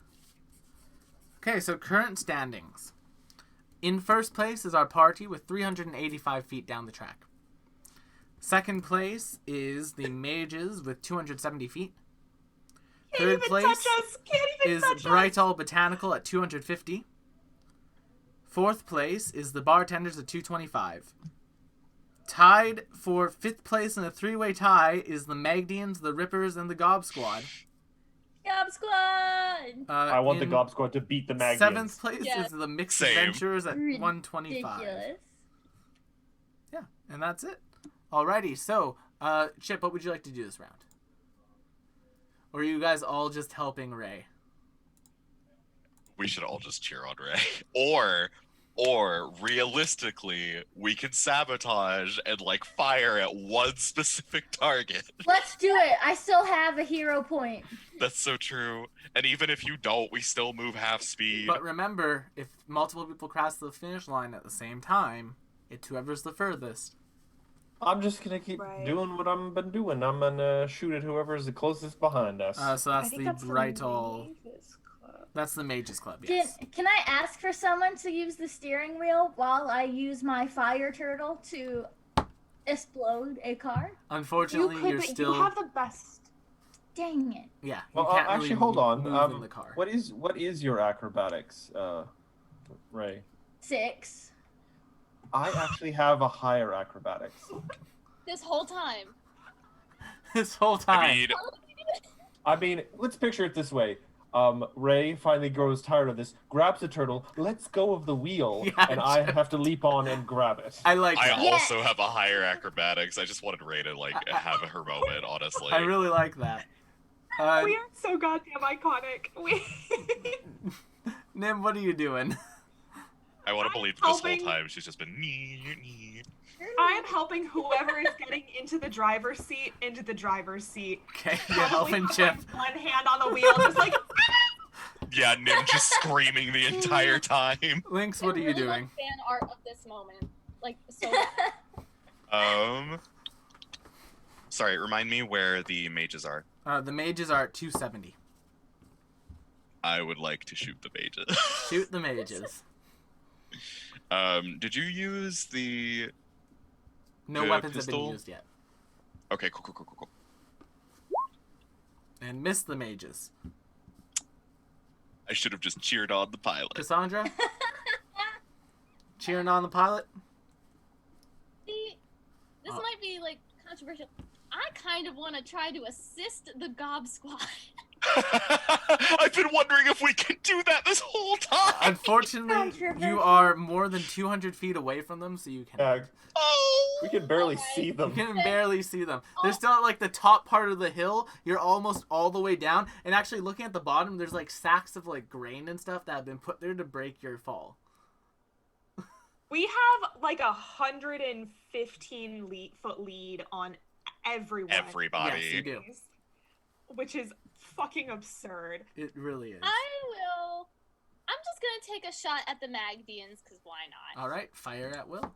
Okay, so current standings. In first place is our party with 385 feet down the track. Second place is the Mages with 270 feet. Can't Third even place touch us. Can't even is touch us. Brightall Botanical at 250. Fourth place is the Bartenders at 225. Tied for fifth place in a three-way tie is the Magdians, the Rippers, and the Gob Squad. Gob Squad. I want the in Gob Squad to beat the Magdians. Seventh place Yeah. is the Mixed Same. Adventurers at 125. Ridiculous. Yeah, and that's it. Alrighty, so, Chip, what would you like to do this round? Or are you guys all just helping Ray? We should all just cheer on Ray. Or realistically, we can sabotage and like fire at one specific target. Let's do it. I still have a hero point. That's so true. And even if you don't, we still move half speed. But remember, if multiple people cross the finish line at the same time, it's whoever's the furthest. I'm just gonna keep Right. doing what I've been doing. I'm gonna shoot at whoever's the closest behind us. So I that's think the that's the Brightall. Mages Club. That's the Mages Club, yes. Can I ask for someone to use the steering wheel while I use my fire turtle to explode a car? Unfortunately, You could, you're but still... you have the best. Dang it. Yeah, you Well, can't actually, really hold on. move in the car. What is your acrobatics, Ray? 6. I actually have a higher acrobatics. This whole time. This whole time. I mean, I mean, let's picture it this way. Ray finally grows tired of this, grabs the turtle, lets go of the wheel, Yeah, and I have to leap on and grab it. I like I that. Yeah. also have a higher acrobatics. I just wanted Ray to like have her moment, honestly. I really like that. We are so goddamn iconic. Nim, what are you doing? I want to I'm believe this whole helping. time she's just been nee. I am helping whoever is getting into the driver's seat into the driver's seat. Okay, you're Probably helping with Chip. One hand on the wheel, just like Yeah, Nim just screaming the entire time. Lynx, I what are you really doing? want fan art of this moment. Like, so Sorry, remind me where the mages are. The mages are at 270. I would like to shoot the mages. Shoot the mages. Did you use the... No The weapons have pistol? been used yet. Okay, cool. And miss the mages. I should have just cheered on the pilot. Cassandra? Cheering on the pilot? see, this Oh. might be like controversial. I kind of want to try to assist the Gob Squad. I've been wondering if we could do that this whole time. Unfortunately, you Controversial. are more than 200 feet away from them, so you cannot. Oh! We can barely Alright. see You them. can barely see them. They're still at like the top part of the hill. You're almost all the way down. And actually looking at the bottom, there's like sacks of like grain and stuff that have been put there to break your fall. We have like 115-foot lead on everyone. Everybody. Yes, you do. Which is fucking absurd. It really is. I'm just gonna take a shot at the Magdians, because why not? All right, fire at will.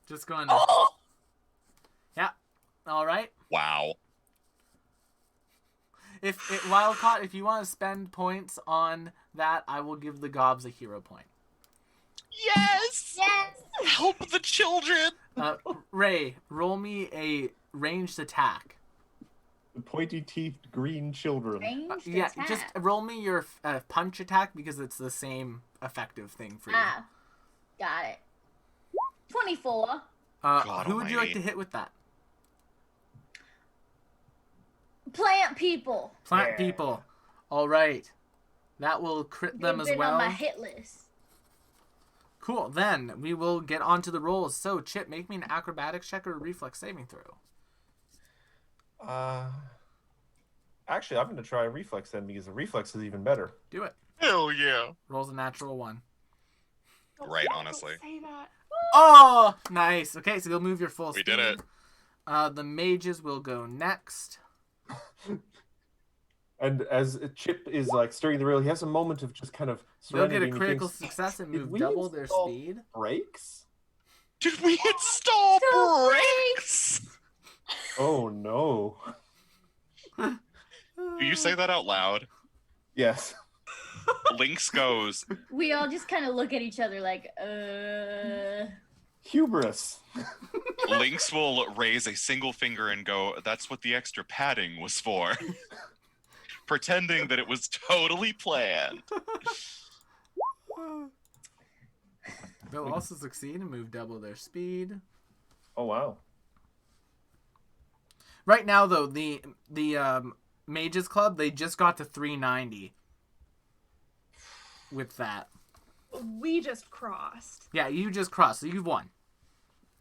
Just going to... Oh! Yeah. All right. Wow. Wildcaught, if you want to spend points on that, I will give the gobs a hero point. Yes! Yes. Help the children! Ray, roll me a ranged attack. The pointy-teethed green children. Ranged Yeah, attack. just roll me your punch attack because it's the same effective thing for you. Ah, got it. 24. God Who would you like to almighty. hit with that? Plant people. Plant Yeah. people. All right. That will crit them They've as been on my well. hit list. Cool. Then we will get on to the rolls. So, Chip, make me an acrobatics check or a reflex saving throw. Actually, I'm going to try a reflex then because the reflex is even better. Do it. Hell yeah. Rolls a natural 1. Right, Don't honestly. say that. Oh, nice. Okay, so you'll move your full We speed. did it. The mages will go next. And as Chip is like stirring the wheel, he has a moment of just kind of They'll serenity. get a and he critical thinks, success and "Did move we double their install speed. brakes? Did we install So brakes? Oh no. Do you say that out loud? Yes. Lynx goes, We all just kind of look at each other like, Hubris. Lynx will raise a single finger and go, that's what the extra padding was for. Pretending that it was totally planned. They'll also succeed and move double their speed. Oh wow. Right now, though, the Mages Club, they just got to 390 with that. We just crossed. Yeah, you just crossed, so you've won.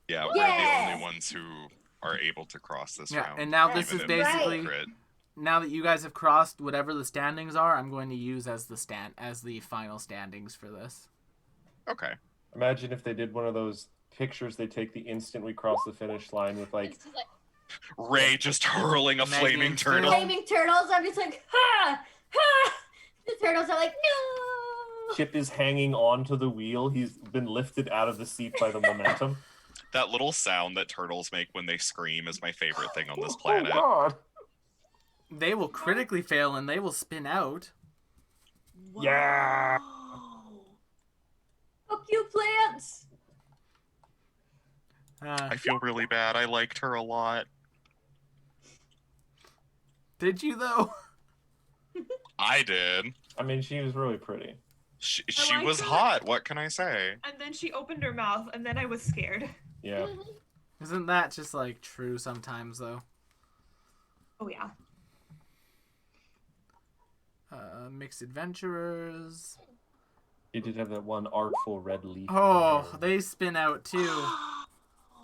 Yeah, we're Yeah. the only ones who are able to cross this Yeah, round. and now this even is if basically it's a crit. now that you guys have crossed whatever the standings are, I'm going to use as the final standings for this. Okay. Imagine if they did one of those pictures they take the instant we cross the finish line with like Lynx is like, Ray just hurling a Megan flaming Turtle. turtle. flaming turtles. I'm just like, ha! Ha! The turtles are like, no! Chip is hanging onto the wheel. He's been lifted out of the seat by the momentum. That little sound that turtles make when they scream is my favorite thing on this Oh planet. god. They will critically fail and they will spin out. Yeah. Fuck you, plants! I feel really bad. I liked her a lot. Did you, though? I did. I mean, she was really pretty. She liked was her. hot. What can I say? And then she opened her mouth, and then I was scared. Yeah. Isn't that just, like, true sometimes, though? Oh yeah. Mixed Adventurers. He did have that one artful red leaf. Oh, they spin out, too.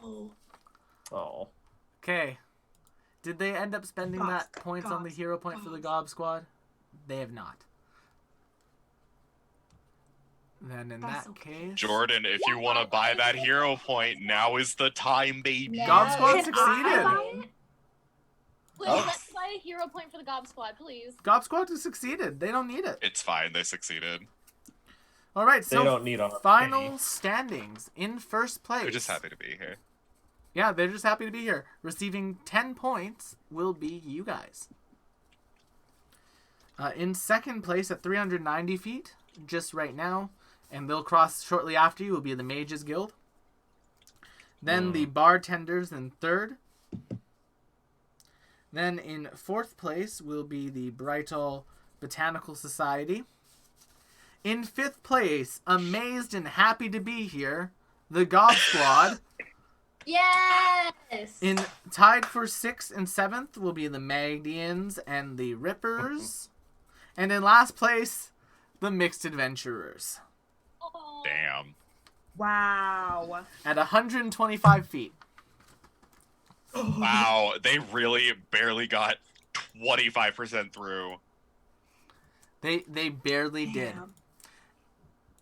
Oh. Oh. Okay. Did they end up spending Gobs, that points on the gobs, hero point for the Gob Squad? They have not. Then in That's that okay. case... Jordan, if you want to buy that hero point, now is the time, baby. Yeah. Gob Squad Can succeeded! I buy it? please, Oh. let's buy a hero point for the Gob Squad, please. Gob Squad has succeeded. They don't need it. It's fine. They succeeded. All right, They so don't need our final penny. standings. In first place... We're just happy to be here. Yeah, they're just happy to be here. Receiving 10 points will be you guys. In second place at 390 feet, just right now, and they'll cross shortly after you, will be the Mages Guild. Then the Bartenders in third. Then in fourth place will be the Brightal Botanical Society. In fifth place, amazed and happy to be here, the Gob Squad. Yes! In tied for 6th and 7th will be the Magdians and the Rippers. And in last place, the Mixed Adventurers. Oh. Damn. Wow. at 125 feet. Wow, they really barely got 25% through. They barely did. Damn.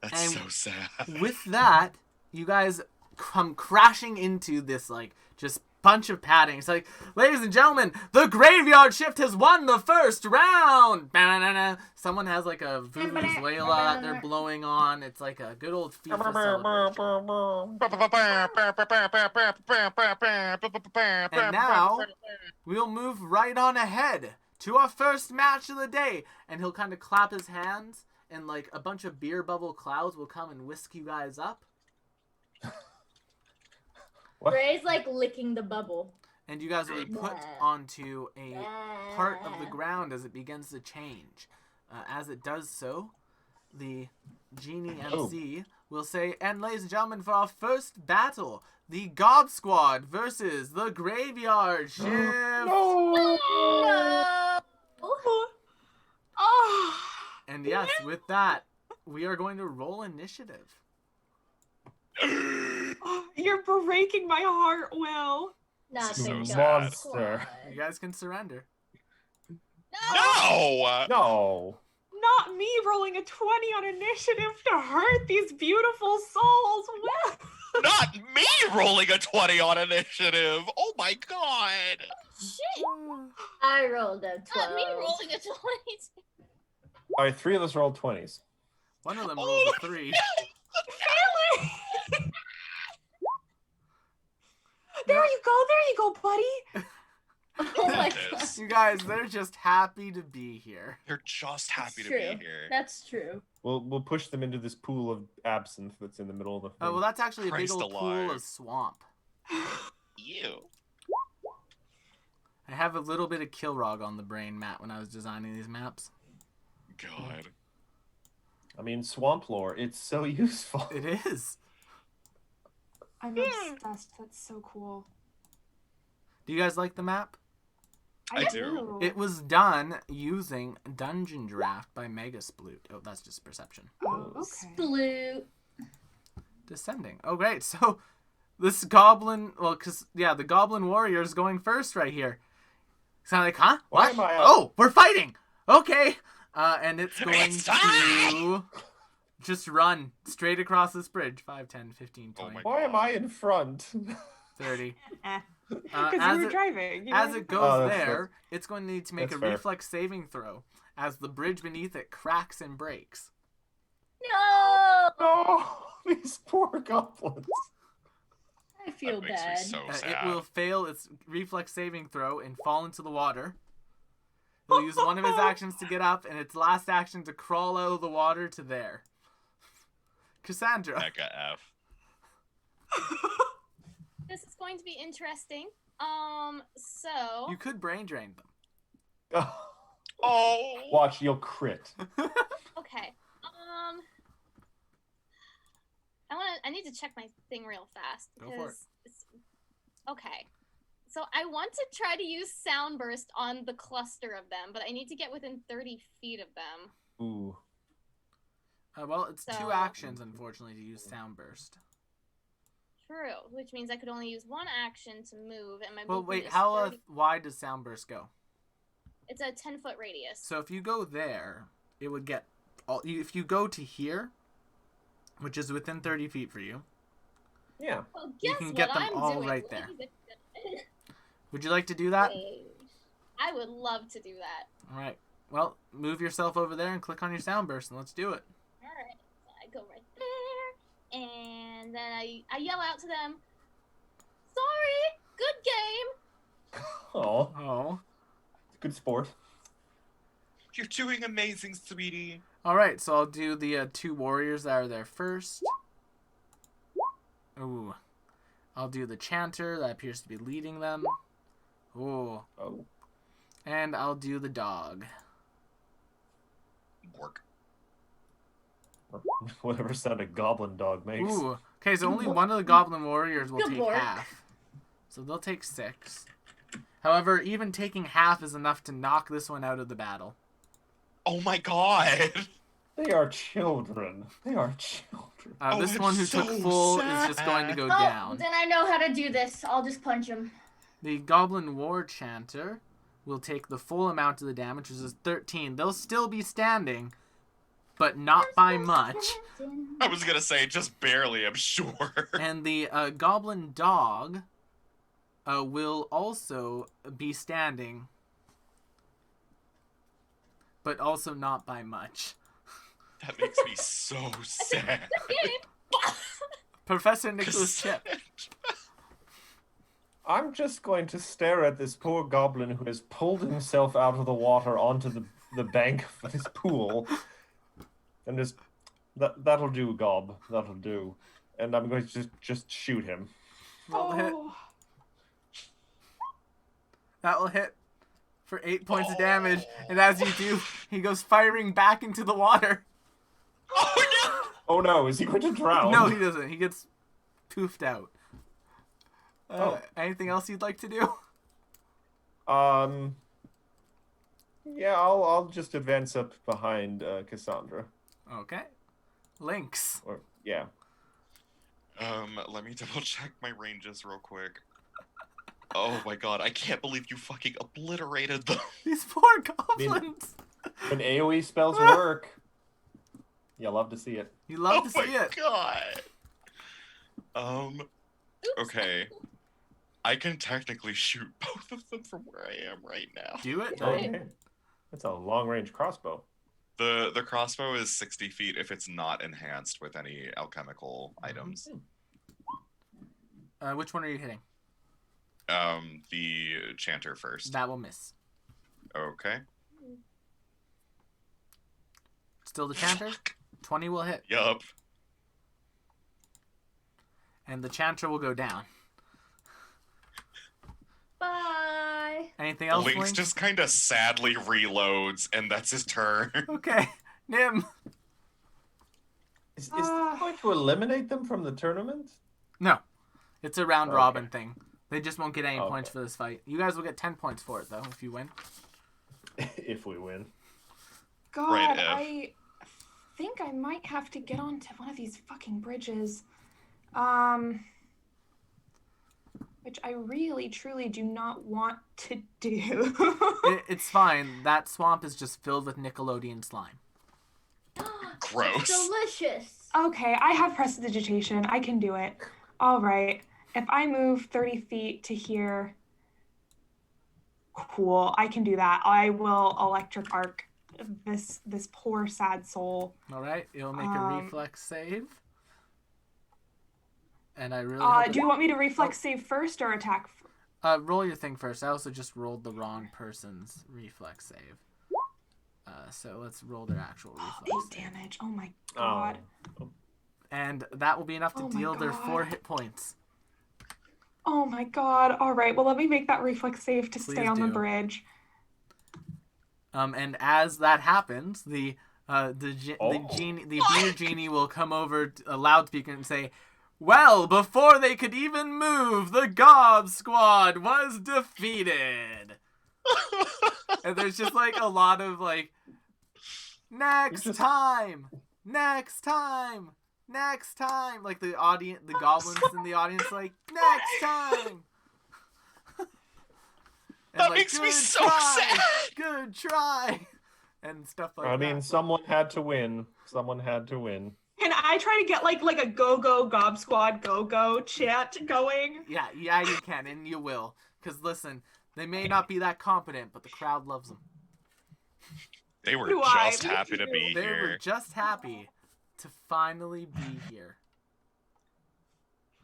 That's And so sad. With that, you guys come crashing into this, like, just bunch of padding. It's like, ladies and gentlemen, the graveyard shift has won the first round! Ba-na-na-na. Someone has, like, a vuvuzela that they're blowing on. It's like a good old FIFA celebration. And now, we'll move right on ahead to our first match of the day. And he'll kind of clap his hands, and, like, a bunch of beer bubble clouds will come and whisk you guys up. What? Ray's like licking the bubble. And you guys will be put onto a part of the ground as it begins to change. As it does so, the Genie MC will say, and ladies and gentlemen, for our first battle, the Gob Squad versus the Graveyard Shift. No! Oh. And yes, with that, we are going to roll initiative. You're breaking my heart, Will. Nothing. So monster. You guys can surrender. No! No! Not me rolling a 20 on initiative to hurt these beautiful souls, Will. Not me rolling a 20 on initiative! Oh my god! Shit! I rolled a 12. Not me rolling a 20. All right, 3 of us rolled 20s. One of them Oh rolled a my 3. Failing. There you go, buddy. Oh my god. Goodness. You guys, they're just happy to be here. You're just happy to True. be here. That's true. We'll push them into this pool of absinthe that's in the middle of the Oh, well, that's actually a big Christ old alive. pool of swamp. Ew. I have a little bit of Kilrog on the brain, Matt, when I was designing these maps. God. I mean, swamp lore, it's so useful. It is. I'm obsessed. That's so cool. Do you guys like the map? I do. It was done using Dungeon Draft by Megasploot. Oh, that's just perception. Oh, okay. Blue. Descending. Oh, great. So this goblin, well, the goblin warrior is going first right here. Sound like, huh? Why What? am I up? Oh, we're fighting. Okay. And it's going It's time! to just run straight across this bridge. 5, 10, 15, Oh 20, my Why am I in front? 30. Because as you were it- driving. As it goes Oh, that's- there, it's going to need to make that's a fair. reflex saving throw as the bridge beneath it cracks and breaks. No. No! These poor goblins. I feel That makes me bad. so It sad. will fail its reflex saving throw and fall into the water. He'll use one of his actions to get up and its last action to crawl out of the water to there. Cassandra. Mega F. This is going to be interesting. So You could brain drain them. Oh! Watch, you'll crit. okay. I need to check my thing real fast Go for it. because it's okay. So I want to try to use sound burst on the cluster of them, but I need to get within 30 feet of them. Ooh. Well, it's two So- actions, unfortunately, to use Sound Burst. True, which means I could only use one action to move, and my Well, movement wait, is how 30. wide does Sound Burst go? It's a 10-foot radius. So if you go there, it would get... If you go to here, which is within 30 feet for you, Yeah. Well, you guess can what get them I'm all doing, right there. ladies and would you like to do that? gentlemen. I would love to do that. All right. Well, move yourself over there and click on your Sound Burst, and let's do it. All right, so I go right there, and then I yell out to them, "Sorry, good game." Oh, Oh. good sport. You're doing amazing, sweetie. All right, so I'll do the two warriors that are there first. Ooh. I'll do the chanter that appears to be leading them. Ooh. Oh. And I'll do the dog. Work. Or whatever sound a goblin dog makes. Ooh. Okay, so only one of the goblin warriors will Good take work. half. So they'll take 6. However, even taking half is enough to knock this one out of the battle. Oh my god! They are children. They are children. This it's one who took so full is just going to sad. go Oh, down. then I know how to do this. I'll just punch him. The Goblin War Chanter will take the full amount of the damage, which is 13. They'll still be standing, but not by much. I was gonna say just barely, I'm sure. And the Goblin Dog will also be standing, but also not by much. That makes me so sad. Professor Nicholas Chip. I'm just going to stare at this poor goblin who has pulled himself out of the water onto the bank of this pool. And just, that'll do, Gob. That'll do. And I'm going to just shoot him. Roll the hit. That will hit for 8 points of damage. And as you do, he goes firing back into the water. Oh no, is he going to drown? No, he doesn't. He gets poofed out. Anything else you'd like to do? Yeah, I'll just advance up behind Cassandra. Okay. Lynx. Or yeah. Let me double check my ranges real quick. Oh my god, I can't believe you fucking obliterated them. These poor goblins. When AoE spells work, you love to see it. You love to Oh see my it. god. Okay. I can technically shoot both of them from where I am right now. Do it. Okay. That's a long-range crossbow. The crossbow is 60 feet if it's not enhanced with any alchemical items. Which one are you hitting? The chanter first. That will miss. Okay. Still the chanter. 20 will hit. Yup. And the chanter will go down. Bye. Anything else, Lynx Lynx? just kind of sadly reloads, and that's his turn. Okay. Nim. Is this going to eliminate them from the tournament? No. It's a round Okay. robin thing. They just won't get any Okay. points for this fight. You guys will get 10 points for it, though, if you win. If we win. God, Right, Ev. I think I might have to get onto one of these fucking bridges. Which I really, truly do not want to do. It's fine. That swamp is just filled with Nickelodeon slime. Gross. Delicious. Okay, I have prestidigitation. I can do it. All right. If I move 30 feet to here, cool. I can do that. I will electric arc this poor sad soul. All right. It'll make a reflex save. And I really hope Do you want me to reflex save first or attack? roll your thing first. I also just rolled the wrong person's reflex save. So let's roll their actual reflex 8 save. damage. Oh my god. And that will be enough to Oh my deal their 4 God. hit points. Oh my god. All right. Well, let me make that reflex save to Please stay on the do. bridge. And as that happens, the beer genie will come over to a loudspeaker and say, "Well, before they could even move, the Gob Squad was defeated." And there's just like a lot of like, next time, like the audience, the goblins in the audience, like next time. And That like, makes me "Good so try, sad." Good try, and stuff like that. I mean, someone had to win. Someone had to win. Can I try to get like a go Gob Squad go chant going? Yeah, you can, and you will. Because listen, they may not be that competent, but the crowd loves them. They were Do I? just Me happy to too. be They here. were just happy to finally be here.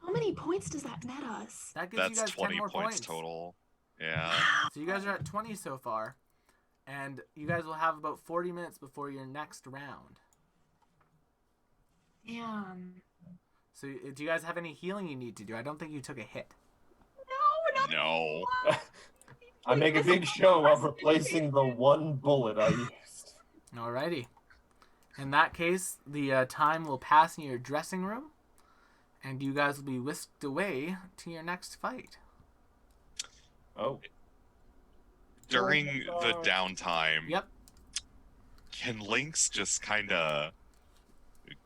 How many points does that net us? That gives you That's guys 10 20 more points total. Yeah. So you guys are at 20 so far, and you guys will have about 40 minutes before your next round. Damn. So do you guys have any healing you need to do? I don't think you took a hit. No. I make a big show of replacing the one bullet I used. Alrighty. In that case, the time will pass in your dressing room, and you guys will be whisked away to your next fight. Oh. During the downtime, Yep. can Lynx just kind of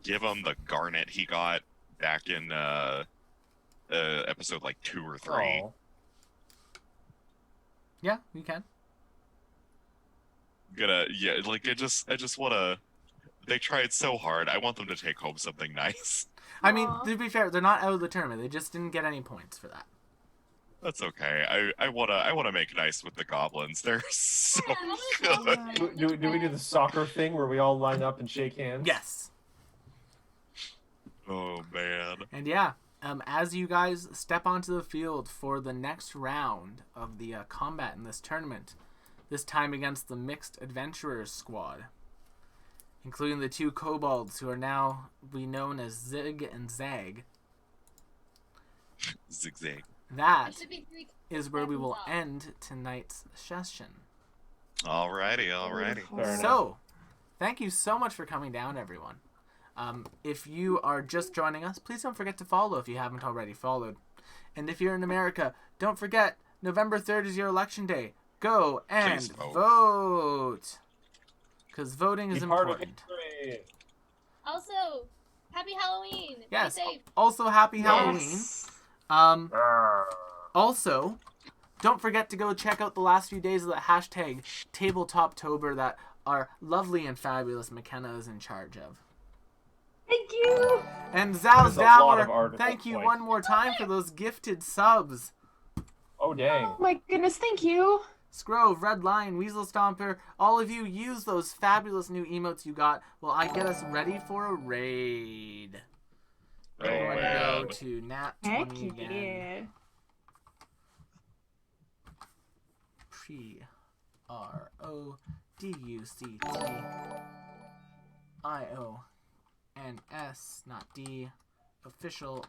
give him the garnet he got back in episode like 2 or 3? Aw. Yeah, you can. I just wanna. They tried so hard. I want them to take home something nice. I mean, Aw. to be fair, they're not out of the tournament. They just didn't get any points for that. That's okay. I wanna make nice with the goblins. They're so Yeah, good. Do we do the soccer thing where we all line up and shake hands? Yes. Oh man. And yeah, as you guys step onto the field for the next round of the combat in this tournament, this time against the Mixed Adventurers squad, including the 2 kobolds who are now be known as Zig and Zag, Zigzag. that It should be 3 is where we will Wow. end tonight's session. Alrighty. Fair enough. So, thank you so much for coming down, everyone. If you are just joining us, please don't forget to follow if you haven't already followed. And if you're in America, don't forget, November 3rd is your election day. Go and Please vote. vote. Because voting is Be part of important. history. Also, happy Halloween. Yes. Be safe. Also, happy Halloween. Yes. Also, don't forget to go check out the last few days of the hashtag Tabletoptober that our lovely and fabulous McKenna is in charge of. Thank you. And Zal's There's a lot of Dower, art at thank that you point. one more time for those gifted subs. Oh dang. Oh my goodness, thank you. Scrove, Red Lion, Weasel Stomper, all of you use those fabulous new emotes you got while I get us ready for a raid. Oh, We're going to man. go to Nat Heck 20 again. yeah. PRODUCTIONS, not D, official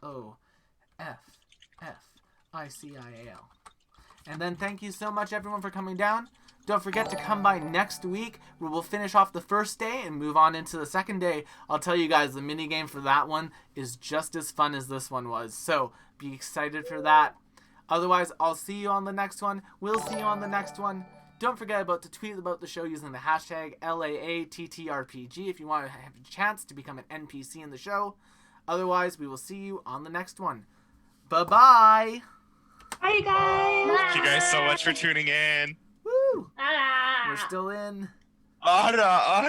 OFFICIAL. And then thank you so much everyone for coming down. Don't forget to come by next week where we'll finish off the first day and move on into the second day. I'll tell you guys the minigame for that one is just as fun as this one was. So be excited for that. Otherwise, I'll see you on the next one. We'll see you on the next one. Don't forget to tweet about the show using the hashtag LAATTRPG if you want to have a chance to become an NPC in the show. Otherwise, we will see you on the next one. Bye-bye! Bye, you guys. Thank you guys so much for tuning in. Woo! Ah. We're still in. Ara. Oh,